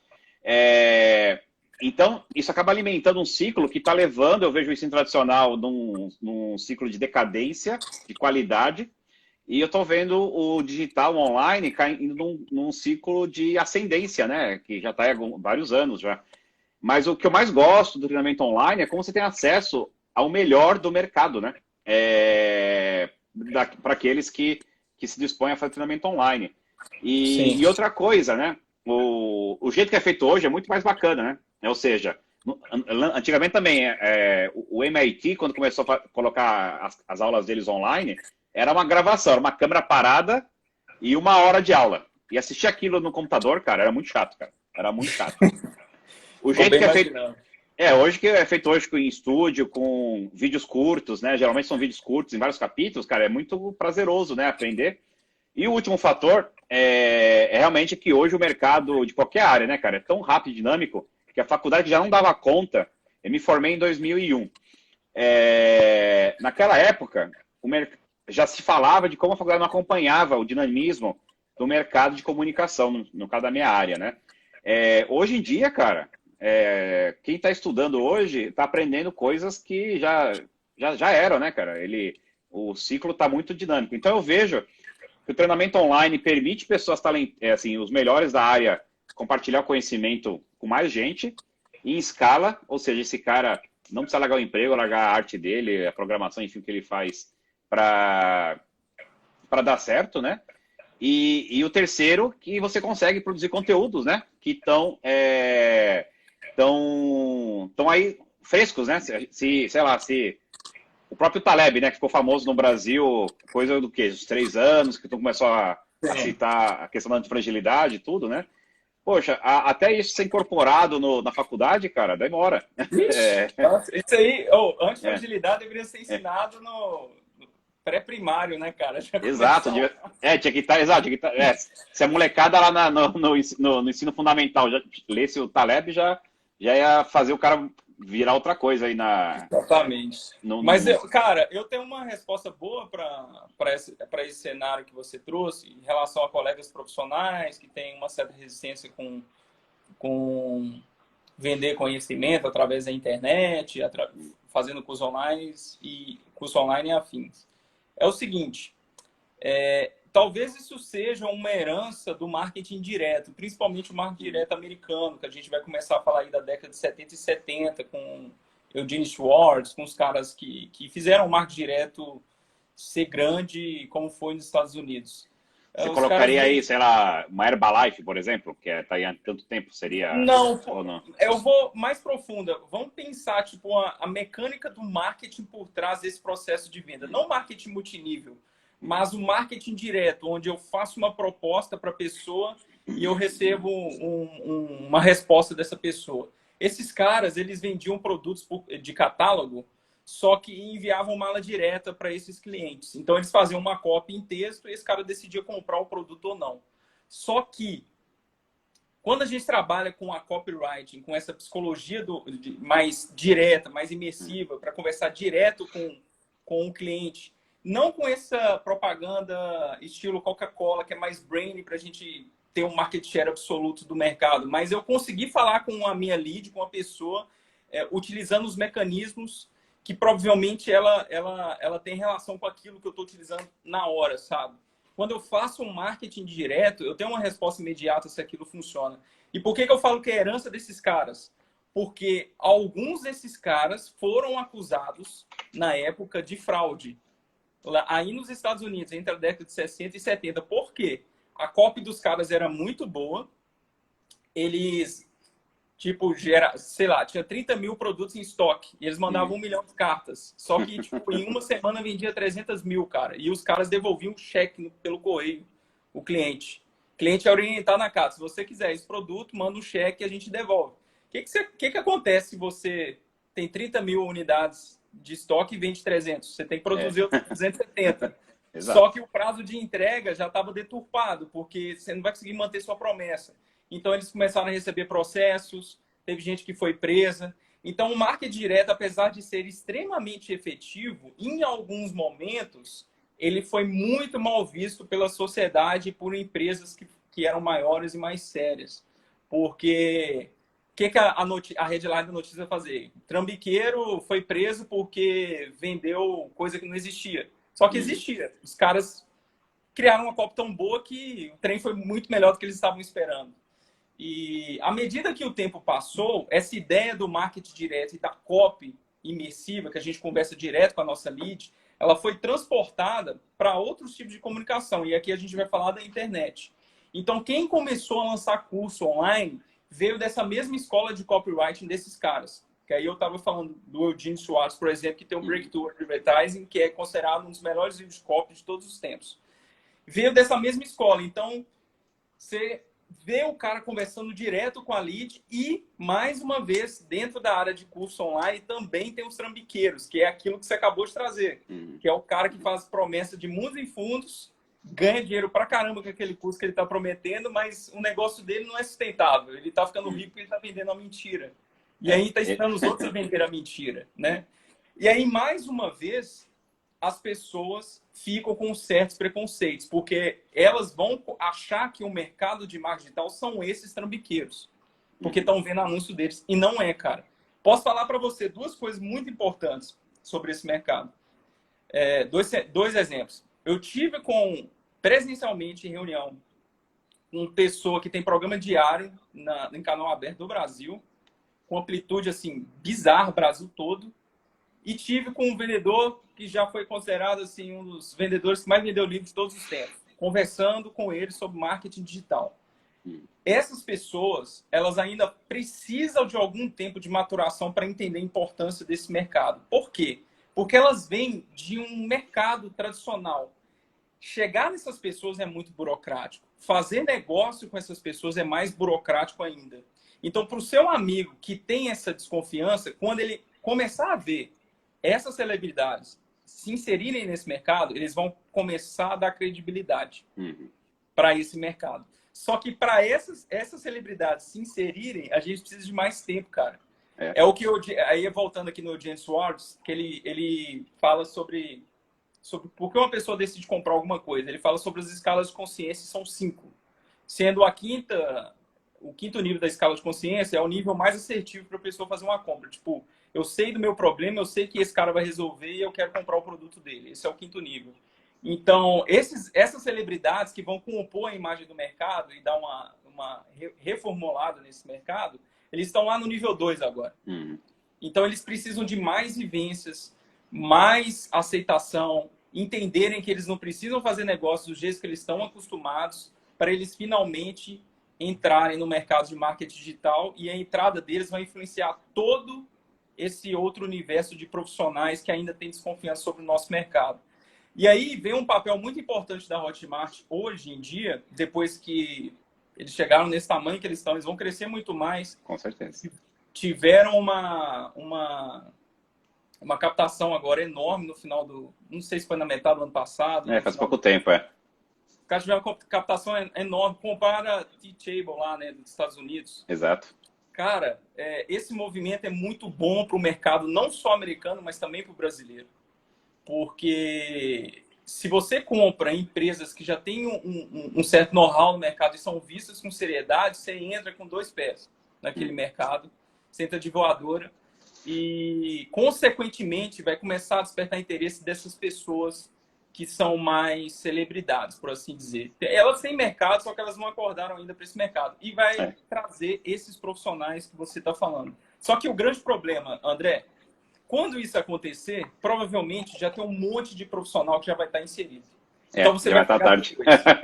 Então, isso acaba alimentando um ciclo que está levando, eu vejo o ensino tradicional num ciclo de decadência, de qualidade, e eu estou vendo o digital online caindo num ciclo de ascendência, né? Que já está há vários anos já. Mas o que eu mais gosto do treinamento online é como você tem acesso ao melhor do mercado, né? Para aqueles que se dispõem a fazer treinamento online. Sim. E outra coisa, né? O jeito que é feito hoje é muito mais bacana, né? Ou seja, antigamente também, o MIT, quando começou a colocar as aulas deles online, era uma gravação, era uma câmera parada e 1 hora de aula. E assistir aquilo no computador, cara, era muito chato, cara. Era muito chato. O Tô jeito bem que é feito... imaginando. Hoje que é feito hoje em estúdio, com vídeos curtos, né? Geralmente são vídeos curtos em vários capítulos, cara, é muito prazeroso, né? Aprender. E o último fator é realmente que hoje o mercado de qualquer área, né, cara, é tão rápido e dinâmico que a faculdade já não dava conta. Eu me formei em 2001. Naquela época, já se falava de como a faculdade não acompanhava o dinamismo do mercado de comunicação, no caso da minha área, né? Hoje em dia, cara, quem está estudando hoje está aprendendo coisas que já eram, né, cara? O ciclo está muito dinâmico. Então eu vejo que o treinamento online permite pessoas, assim, os melhores da área, compartilhar o conhecimento com mais gente, em escala, ou seja, esse cara não precisa largar o emprego, largar a arte dele, a programação, enfim, o que ele faz para dar certo, né? E o terceiro, que você consegue produzir conteúdos, né? Que estão tão aí frescos, né? Sei lá, se o próprio Taleb, né? Que ficou famoso no Brasil, coisa do quê? Uns 3 anos, que tu começou a citar a questão da antifragilidade e tudo, né? Poxa, até isso ser incorporado na faculdade, cara, demora. Isso aí, antifragilidade deveria ser ensinado no pré-primário, né, cara? Exato, tinha que estar, se a molecada lá no ensino fundamental já lesse o Taleb, já ia fazer o cara virar outra coisa aí Exatamente. Mas, cara, eu tenho uma resposta boa para esse cenário que você trouxe em relação a colegas profissionais que têm uma certa resistência com vender conhecimento através da internet, fazendo curso online e afins. É o seguinte, talvez isso seja uma herança do marketing direto, principalmente o marketing direto americano, que a gente vai começar a falar aí da década de 70 e 70, com Eugene Schwartz, com os caras que fizeram o marketing direto ser grande como foi nos Estados Unidos. Você colocaria aí, sei lá, uma Herbalife, por exemplo, que está aí há tanto tempo, seria... Não, eu vou mais profunda. Vamos pensar, tipo, a mecânica do marketing por trás desse processo de venda. Não marketing multinível, mas o marketing direto, onde eu faço uma proposta para a pessoa e eu recebo uma resposta dessa pessoa. Esses caras, eles vendiam produtos de catálogo, só que enviavam mala direta para esses clientes. Então, eles faziam uma cópia em texto e esse cara decidia comprar o produto ou não. Só que, quando a gente trabalha com a copywriting, com essa psicologia mais direta, mais imersiva, para conversar direto com o cliente, não com essa propaganda estilo Coca-Cola, que é mais brainy para a gente ter um market share absoluto do mercado, mas eu consegui falar com a minha lead, com a pessoa, utilizando os mecanismos que provavelmente ela tem relação com aquilo que eu estou utilizando na hora, sabe? Quando eu faço um marketing direto, eu tenho uma resposta imediata se aquilo funciona. E por que eu falo que é herança desses caras? Porque alguns desses caras foram acusados, na época, de fraude. Aí nos Estados Unidos, entre a década de 60 e 70. Por quê? A copy dos caras era muito boa. Eles... Tipo, sei lá, tinha 30 mil produtos em estoque. E eles mandavam 1 milhão de cartas. Só que, tipo, em uma semana vendia 300 mil, cara. E os caras devolviam o cheque pelo correio, o cliente. O cliente é orientado na casa. Se você quiser esse produto, manda um cheque e a gente devolve. O que acontece se você tem 30 mil unidades de estoque e vende 300? Você tem que produzir outros 270. Só que o prazo de entrega já estava deturpado, porque você não vai conseguir manter sua promessa. Então, eles começaram a receber processos, teve gente que foi presa. Então, o marketing direto, apesar de ser extremamente efetivo, em alguns momentos, ele foi muito mal visto pela sociedade e por empresas que eram maiores e mais sérias. Porque o que a headline da notícia vai fazer? Trambiqueiro foi preso porque vendeu coisa que não existia. Só que existia. Os caras criaram uma copy tão boa que o trem foi muito melhor do que eles estavam esperando. E à medida que o tempo passou, essa ideia do marketing direto e da copy imersiva, que a gente conversa direto com a nossa lead, ela foi transportada para outros tipos de comunicação. E aqui a gente vai falar da internet. Então, quem começou a lançar curso online veio dessa mesma escola de copywriting desses caras. Que aí eu estava falando do Eugene Schwartz, por exemplo, que tem um Breakthrough Advertising, que é considerado um dos melhores livros de copy de todos os tempos. Veio dessa mesma escola. Então, você vê o cara conversando direto com a lead e, mais uma vez, dentro da área de curso online, também tem os trambiqueiros, que é aquilo que você acabou de trazer, que é o cara que faz promessa de mundos e fundos ganha dinheiro pra caramba com aquele curso que ele está prometendo, mas o negócio dele não é sustentável. Ele está ficando rico porque ele está vendendo a mentira. E aí está ensinando os outros a vender a mentira, né? E aí, mais uma vez, as pessoas ficam com certos preconceitos, porque elas vão achar que o mercado de marketing digital são esses trambiqueiros, porque estão vendo anúncio deles. E não é, cara. Posso falar para você duas coisas muito importantes sobre esse mercado. Dois exemplos. Eu tive presencialmente em reunião com uma pessoa que tem programa diário em canal aberto do Brasil, com amplitude assim bizarra, Brasil todo, e tive com um vendedor que já foi considerado assim um dos vendedores que mais vendeu livros de todos os tempos, conversando com ele sobre marketing digital. Essas pessoas, elas ainda precisam de algum tempo de maturação para entender a importância desse mercado. Por quê? Porque elas vêm de um mercado tradicional. Chegar nessas pessoas é muito burocrático. Fazer negócio com essas pessoas é mais burocrático ainda. Então, para o seu amigo que tem essa desconfiança, quando ele começar a ver essas celebridades se inserirem nesse mercado, eles vão começar a dar credibilidade para esse mercado. Só que para essas celebridades se inserirem, a gente precisa de mais tempo, cara. É o que aí voltando aqui no James Ward, que ele fala sobre por que uma pessoa decide comprar alguma coisa. Ele fala sobre as escalas de consciência, são 5. Sendo o quinto nível da escala de consciência é o nível mais assertivo para a pessoa fazer uma compra. Tipo, eu sei do meu problema, eu sei que esse cara vai resolver e eu quero comprar o produto dele. Esse é o 5º nível. Então, essas celebridades que vão compor a imagem do mercado e dar uma reformulada nesse mercado, eles estão lá no nível 2 agora. Então, eles precisam de mais vivências, mais aceitação, entenderem que eles não precisam fazer negócios do jeito que eles estão acostumados para eles finalmente entrarem no mercado de marketing digital, e a entrada deles vai influenciar todo esse outro universo de profissionais que ainda tem desconfiança sobre o nosso mercado. E aí vem um papel muito importante da Hotmart hoje em dia, depois que eles chegaram nesse tamanho que eles estão, eles vão crescer muito mais. Com certeza. Tiveram uma captação agora enorme no final não sei se foi na metade do ano passado. Faz pouco tempo, Os caras tiveram uma captação enorme, compara a T-Table lá, né, dos Estados Unidos. Exato. Cara, esse movimento é muito bom para o mercado, não só americano, mas também para o brasileiro. Porque se você compra empresas que já têm um certo know-how no mercado e são vistas com seriedade, você entra com 2 pés naquele mercado, você entra de voadora e, consequentemente, vai começar a despertar interesse dessas pessoas que são mais celebridades, por assim dizer. Elas têm mercado, só que elas não acordaram ainda para esse mercado. E vai trazer esses profissionais que você está falando. Só que o grande problema, André, quando isso acontecer, provavelmente já tem um monte de profissional que já vai estar inserido. Então você vai estar tarde.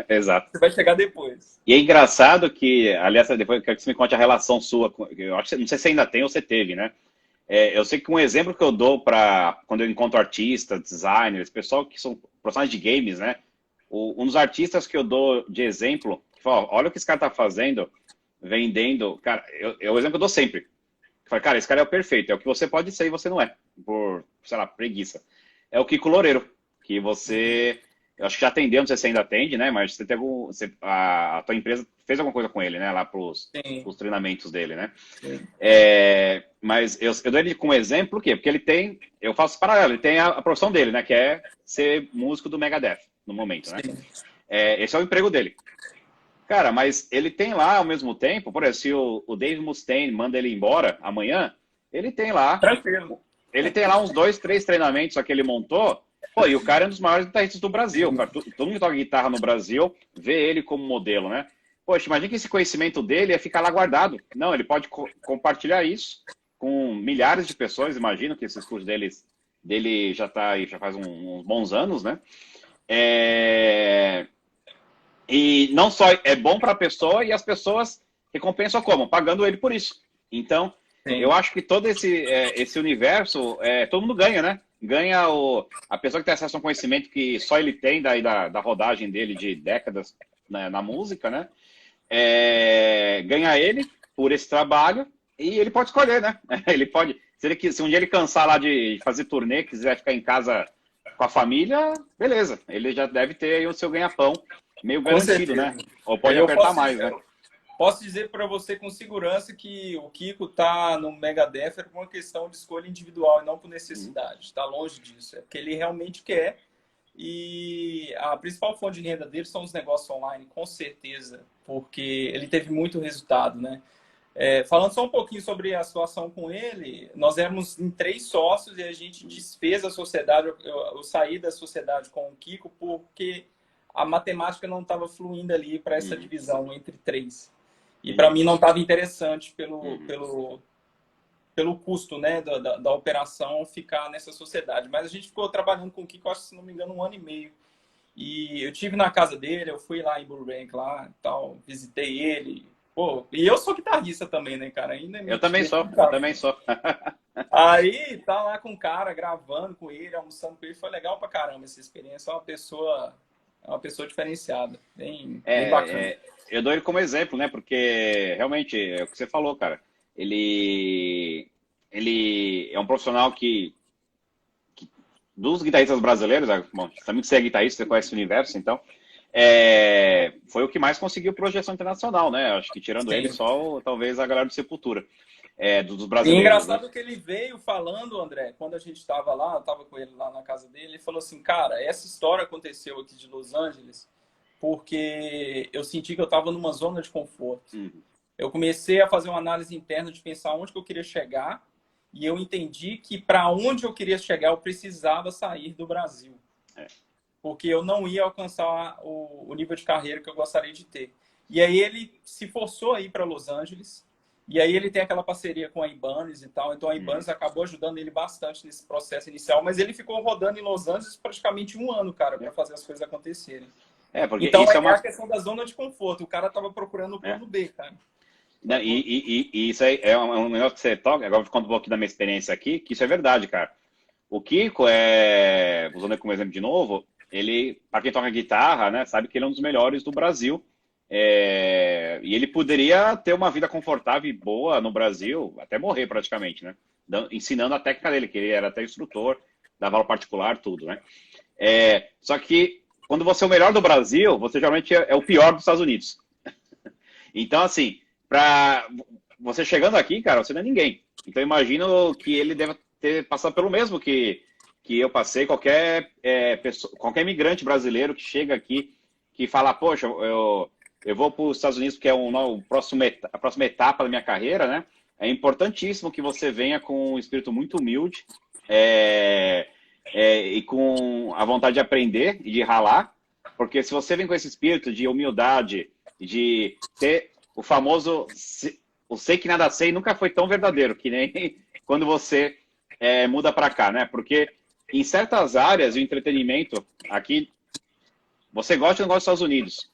Exato. Você vai chegar depois. E é engraçado que, aliás, depois eu quero que você me conte a relação sua. Eu acho, não sei se ainda tem ou você teve, né? Eu sei que um exemplo que eu dou para quando eu encontro artistas, designers, pessoal que são profissionais de games, né? Um dos artistas que eu dou de exemplo, que fala, olha o que esse cara tá fazendo, vendendo. Cara, é o exemplo que eu dou sempre. Fala, cara, esse cara é o perfeito, é o que você pode ser e você não é, por, sei lá, preguiça. É o Kiko Loureiro, que você, eu acho que já atendeu, não sei se você ainda atende, né? Mas você teve a tua empresa fez alguma coisa com ele, né? Lá pros treinamentos dele, né? Mas eu dou ele como exemplo, por quê? Porque ele tem, eu faço paralelo, ele tem a profissão dele, né? Que é ser músico do Megadeth, no momento, né? Esse é o emprego dele. Cara, mas ele tem lá, ao mesmo tempo, por exemplo, se o Dave Mustaine manda ele embora amanhã, ele tem lá... Tranquilo. Ele tem lá uns 2, 3 treinamentos só que ele montou. Pô, e o cara é um dos maiores guitarristas do Brasil, cara. Todo mundo que toca guitarra no Brasil vê ele como modelo, né? Poxa, imagina que esse conhecimento dele ia ficar lá guardado. Não, ele pode compartilhar isso com milhares de pessoas. Imagino que esses cursos dele já tá aí, já faz uns bons anos, né? E não só é bom para a pessoa, e as pessoas recompensam como? Pagando ele por isso. Então, eu acho que todo esse universo, todo mundo ganha, né? Ganha a pessoa que tem acesso a um conhecimento que só ele tem da rodagem dele de décadas na música, né? Ganha ele por esse trabalho e ele pode escolher, né? Ele pode, se um dia ele cansar lá de fazer turnê, quiser ficar em casa com a família, beleza. Ele já deve ter aí o seu ganha-pão meio Com garantido, certeza. né? Ou pode Eu apertar mais, né? posso dizer para você com segurança que o Kiko tá no Megadeth por uma questão de escolha individual e não por Uhum. necessidade. Está longe disso. É porque ele realmente quer. E a principal fonte de renda dele são os negócios online, com certeza, porque ele teve muito resultado, né? Falando só um pouquinho sobre a situação com ele, nós éramos em 3 sócios e a gente desfez a sociedade. Eu saí da sociedade com o Kiko porque a matemática não estava fluindo ali para essa Uhum. divisão entre 3. E para Entendi. mim não estava interessante pelo, Uhum. pelo, pelo custo, né, da operação ficar nessa sociedade. Mas a gente ficou trabalhando com o Kiko, acho que, se não me engano, 1 ano e meio. E eu tive na casa dele, eu fui lá em Burbank, lá e tal, visitei ele. Pô, e eu sou guitarrista também, né, cara? Ainda é Eu também mentira. sou, eu também sou. Aí tá lá com o cara, gravando com ele, almoçando com ele, foi legal pra caramba essa experiência. É uma pessoa diferenciada, bem bacana. Eu dou ele como exemplo, né? Porque realmente é o que você falou, cara. Ele é um profissional dos guitarristas brasileiros, bom, também que você é guitarrista, você conhece o universo, então, foi o que mais conseguiu projeção internacional, né? Acho que tirando ele, Sim. só talvez a galera do Sepultura, dos E brasileiros, né? engraçado que ele veio falando, André, quando a gente estava lá, eu estava com ele lá na casa dele, ele falou assim, cara, essa história aconteceu aqui de Los Angeles porque eu senti que eu estava numa zona de conforto. Uhum. Eu comecei a fazer uma análise interna de pensar onde que eu queria chegar e eu entendi que para onde eu queria chegar eu precisava sair do Brasil, É. porque eu não ia alcançar o nível de carreira que eu gostaria de ter. E aí ele se forçou a ir para Los Angeles, e aí ele tem aquela parceria com a Ibanez e tal, então a Uhum. Ibanez acabou ajudando ele bastante nesse processo inicial, mas ele ficou rodando em Los Angeles praticamente 1 ano, cara, para fazer as coisas acontecerem. Porque Então isso é é uma. a questão da zona de conforto, o cara estava procurando o É. plano B, cara. Né, Sacou? e isso aí é um negócio que você toca, agora eu vou contar um pouquinho da minha experiência aqui, que isso é verdade, cara. O Kiko usando ele como exemplo de novo, ele, para quem toca guitarra, né, sabe que ele é um dos melhores do Brasil. E ele poderia ter uma vida confortável e boa no Brasil, até morrer praticamente, né? Ensinando a técnica dele, que ele era até instrutor, dava aula particular, tudo, né? Só que quando você é o melhor do Brasil, você geralmente é o pior dos Estados Unidos. Então, assim, para você chegando aqui, cara, você não é ninguém. Então, imagino que ele deve ter passado pelo mesmo que eu passei. Qualquer imigrante brasileiro que chega aqui, que fala, poxa, eu vou para os Estados Unidos, que é a próxima etapa da minha carreira, né? É importantíssimo que você venha com um espírito muito humilde e com a vontade de aprender e de ralar, porque se você vem com esse espírito de humildade, de ter o famoso o sei que nada sei, nunca foi tão verdadeiro que nem quando você muda para cá, né? Porque em certas áreas, o entretenimento aqui, você gosta ou não gosta dos Estados Unidos.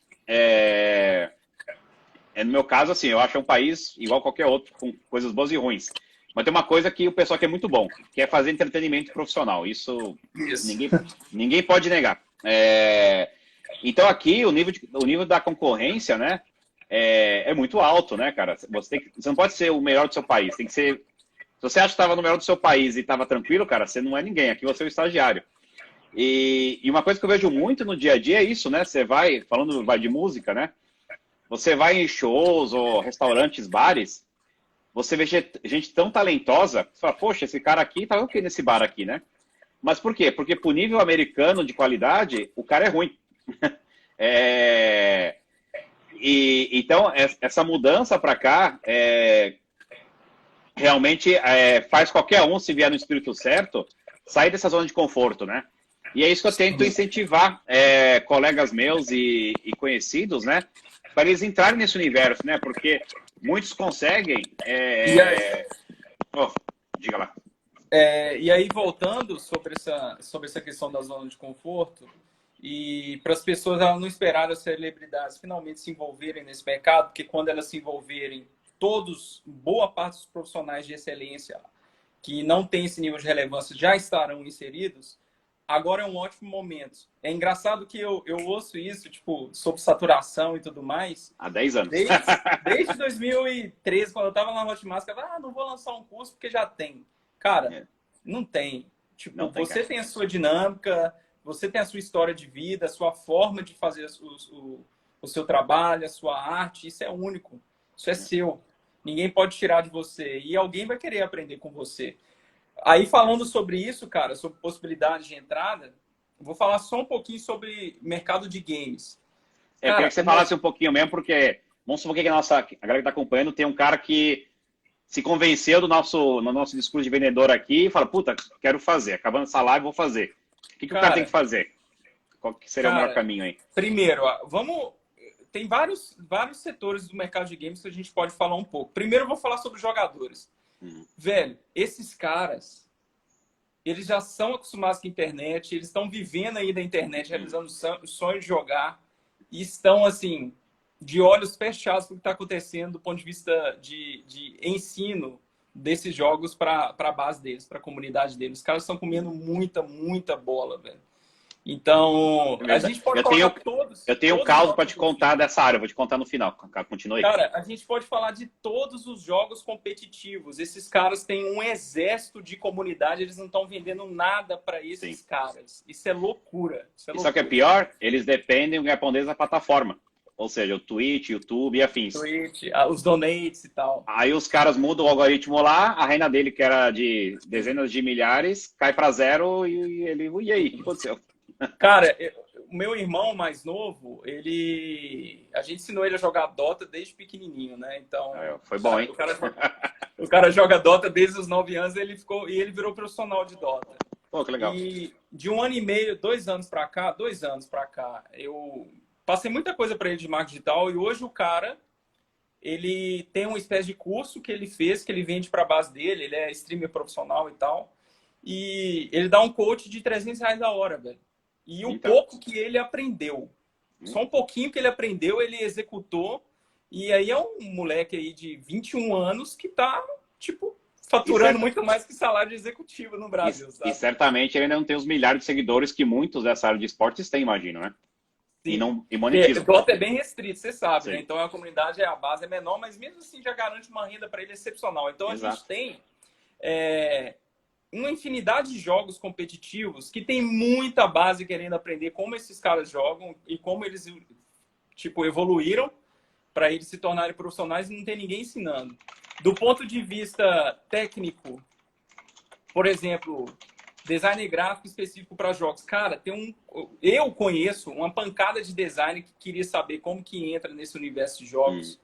No meu caso, assim, eu acho um país igual qualquer outro, com coisas boas e ruins. Mas tem uma coisa que o pessoal quer é muito bom, que é fazer entretenimento profissional. Isso Isso. ninguém pode negar. Então aqui o nível da concorrência, né, é muito alto, né, cara? Você não pode ser o melhor do seu país. Tem que ser. Se você acha que estava no melhor do seu país e estava tranquilo, cara, você não é ninguém. Aqui você é o estagiário. E uma coisa que eu vejo muito no dia a dia é isso, né? Você vai de música, né? Você vai em shows ou restaurantes, bares, você vê gente tão talentosa, você fala, poxa, esse cara aqui tá o que nesse bar aqui, né? Mas por quê? Porque pro nível americano de qualidade, o cara é ruim. Então, essa mudança para cá realmente faz qualquer um, se vier no espírito certo, sair dessa zona de conforto, né? E é isso que eu tento incentivar colegas meus e conhecidos, né? Para eles entrarem nesse universo, né? Porque muitos conseguem. Diga lá. E aí, voltando sobre essa questão da zona de conforto, e para as pessoas elas não esperarem as celebridades finalmente se envolverem nesse mercado, porque quando elas se envolverem, boa parte dos profissionais de excelência que não tem esse nível de relevância já estarão inseridos. Agora é um ótimo momento. É engraçado que eu ouço isso, tipo, sobre saturação e tudo mais. Há 10 anos. Desde 2013, quando eu estava na Hotmart, eu falava, não vou lançar um curso porque já tem. Cara, não tem. Tipo, você tem a sua dinâmica, você tem a sua história de vida, a sua forma de fazer o seu trabalho, a sua arte. Isso é único. Isso é seu. Ninguém pode tirar de você. E alguém vai querer aprender com você. Aí, falando sobre isso, cara, sobre possibilidades de entrada, vou falar só um pouquinho sobre mercado de games. Eu queria que você falasse um pouquinho mesmo, porque vamos supor que a galera que está acompanhando tem um cara que se convenceu no nosso discurso de vendedor aqui e fala, puta, quero fazer. Acabando essa live, vou fazer. O que o cara tem que fazer? Qual que seria o melhor caminho aí? Primeiro, tem vários setores do mercado de games que a gente pode falar um pouco. Primeiro, eu vou falar sobre os jogadores. Velho, esses caras, eles já são acostumados com a internet, eles estão vivendo aí da internet, realizando o sonho de jogar, e estão, assim, de olhos fechados para o que está acontecendo do ponto de vista de ensino desses jogos para a base deles, para a comunidade deles. Os caras estão comendo muita bola, velho. Então, a gente pode falar todos. Eu tenho um caso para te contar dessa área, eu vou te contar no final. Continue. Cara, a gente pode falar de todos os jogos competitivos. Esses caras têm um exército de comunidade, eles não estão vendendo nada para esses caras. Isso é loucura. Só que é pior, eles dependem do japonês da plataforma. Ou seja, o Twitch, YouTube e afins. Twitch, os donates e tal. Aí os caras mudam o algoritmo lá, a renda dele, que era de dezenas de milhares, cai para zero e ele... E aí, o que aconteceu? Cara, o meu irmão mais novo, a gente ensinou ele a jogar Dota desde pequenininho, né? Então, foi bom, hein? O cara joga Dota desde os 9 anos, ele virou profissional de Dota. Pô, que legal. E de 1 ano e meio, 2 anos pra cá, eu passei muita coisa para ele de marketing digital e hoje o cara, ele tem uma espécie de curso que ele fez, que ele vende para a base dele, ele é streamer profissional e tal, e ele dá um coach de R$300 a hora, velho. E o pouco que ele aprendeu, só um pouquinho que ele aprendeu, ele executou, e aí é um moleque aí de 21 anos que tá, tipo, faturando muito mais que salário de executivo no Brasil, sabe? E certamente ele ainda não tem os milhares de seguidores que muitos dessa área de esportes têm, imagino, né? E monetiza. O Dota é bem restrito, você sabe, né? Então a comunidade, a base é menor, mas mesmo assim já garante uma renda para ele excepcional. Então a gente tem uma infinidade de jogos competitivos que tem muita base querendo aprender como esses caras jogam e como eles, tipo, evoluíram para eles se tornarem profissionais e não tem ninguém ensinando. Do ponto de vista técnico, por exemplo, design gráfico específico para jogos. Cara, eu conheço uma pancada de design que queria saber como que entra nesse universo de jogos.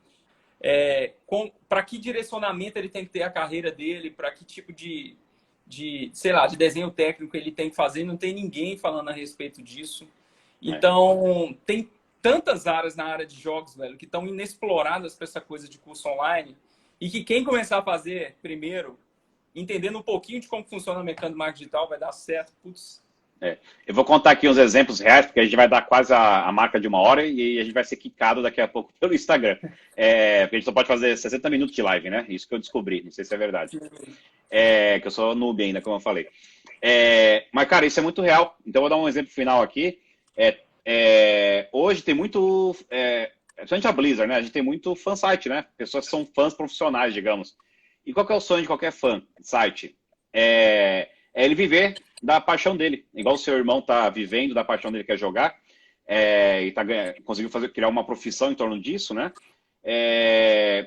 Para que direcionamento ele tem que ter a carreira dele, para que tipo de desenho técnico ele tem que fazer. Não tem ninguém falando a respeito disso. Então, tem tantas áreas na área de jogos, velho, que estão inexploradas para essa coisa de curso online e que quem começar a fazer primeiro, entendendo um pouquinho de como funciona o mecânico marketing digital, vai dar certo. Putz. Eu vou contar aqui uns exemplos reais, porque a gente vai dar quase a marca de 1 hora e a gente vai ser quicado daqui a pouco pelo Instagram. Porque a gente só pode fazer 60 minutos de live, né? Isso que eu descobri, não sei se é verdade. Que eu sou noob ainda, como eu falei. Mas, cara, isso é muito real. Então, eu vou dar um exemplo final aqui. Hoje tem muito... Principalmente a Blizzard, né? A gente tem muito fansite, né? Pessoas que são fãs profissionais, digamos. E qual que é o sonho de qualquer fã de site? É ele viver da paixão dele. Igual o seu irmão tá vivendo da paixão dele, que é jogar. E conseguiu criar uma profissão em torno disso, né?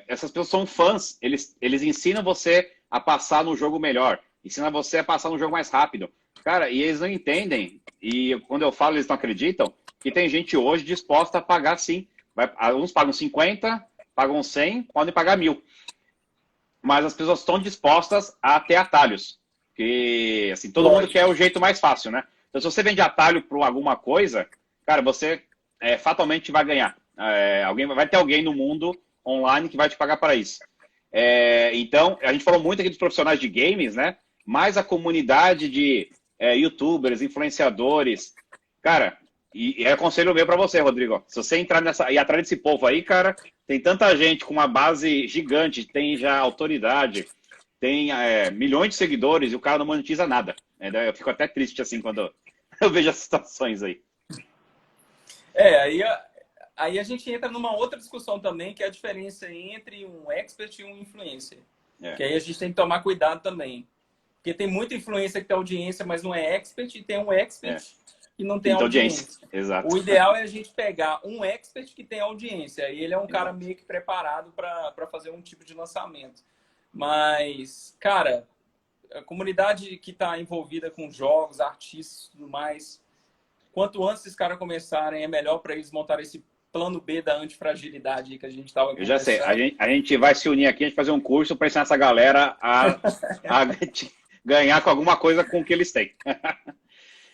Essas pessoas são fãs. Eles ensinam você a passar no jogo melhor. Ensinam você a passar no jogo mais rápido. Cara, e eles não entendem. E quando eu falo, eles não acreditam. Que tem gente hoje disposta a pagar, sim. Uns pagam 50, pagam 100, podem pagar 1.000. Mas as pessoas estão dispostas a ter atalhos. Porque, assim, todo mundo quer o jeito mais fácil, né? Então, se você vende atalho para alguma coisa, cara, você fatalmente vai ganhar. Vai ter alguém no mundo online que vai te pagar para isso. Então, a gente falou muito aqui dos profissionais de games, né? Mas a comunidade de youtubers, influenciadores, cara, e é conselho meu para você, Rodrigo. Se você entrar e atrás desse povo aí, cara, tem tanta gente com uma base gigante, tem já autoridade, tem milhões de seguidores e o cara não monetiza nada. Eu fico até triste assim quando eu vejo as situações aí. Aí a gente entra numa outra discussão também, que é a diferença entre um expert e um influencer. Que aí a gente tem que tomar cuidado também. Porque tem muita influência que tem audiência, mas não é expert, e tem um expert que não tem Então, audiência. Exato. O ideal é a gente pegar um expert que tem audiência, e ele é um cara meio que preparado para fazer um tipo de lançamento. Mas, cara, a comunidade que está envolvida com jogos, artistas e tudo mais, quanto antes esses caras começarem, é melhor para eles montarem esse plano B da antifragilidade que a gente estava conversando. Eu já sei, a gente vai se unir aqui, a gente fazer um curso para ensinar essa galera a ganhar com alguma coisa com o que eles têm.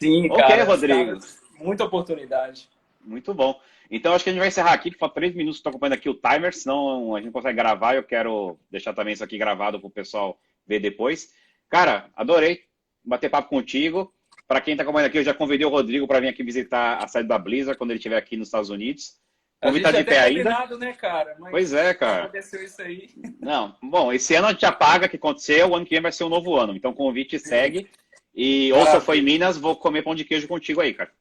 Sim, ok, cara, Rodrigo. Muita oportunidade. Muito bom. Então, acho que a gente vai encerrar aqui, que falta 3 minutos, estou acompanhando aqui o timer, senão a gente não consegue gravar, eu quero deixar também isso aqui gravado para o pessoal ver depois. Cara, adorei bater papo contigo. Para quem está acompanhando aqui, eu já convidei o Rodrigo para vir aqui visitar a sede da Blizzard quando ele estiver aqui nos Estados Unidos. O convite está de pé ainda. Né, cara? Mas pois é, cara. Aconteceu isso aí. Não, bom, esse ano a gente apaga o que aconteceu, o ano que vem vai ser um novo ano. Então o convite segue. E ou se eu for em Minas, vou comer pão de queijo contigo aí, cara.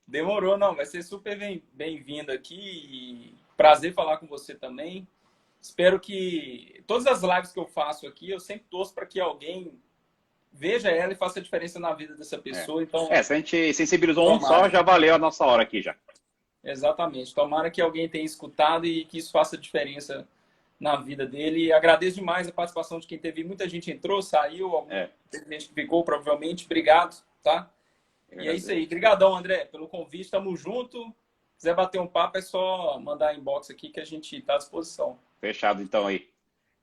Demorou, não. Vai ser super bem-vindo aqui. E prazer falar com você também. Espero que todas as lives que eu faço aqui, eu sempre torço para que alguém veja ela e faça a diferença na vida dessa pessoa. Então, se a gente sensibilizou um só, já valeu a nossa hora aqui já. Exatamente. Tomara que alguém tenha escutado e que isso faça diferença na vida dele. E agradeço demais a participação de quem teve. Muita gente entrou, saiu, teve gente que ficou, provavelmente. Obrigado, tá? E é isso aí. Obrigadão, André, pelo convite. Tamo junto. Se quiser bater um papo, é só mandar inbox aqui que a gente está à disposição. Fechado, então, aí.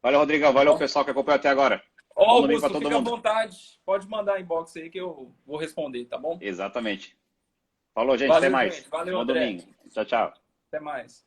Valeu, Rodrigão. Valeu, pessoal que acompanhou até agora. Augusto, fica à vontade. Pode mandar inbox aí que eu vou responder, tá bom? Exatamente. Falou, gente. Valeu, até mais. Gente. Valeu, Bom André. domingo. Tchau, tchau. Até mais.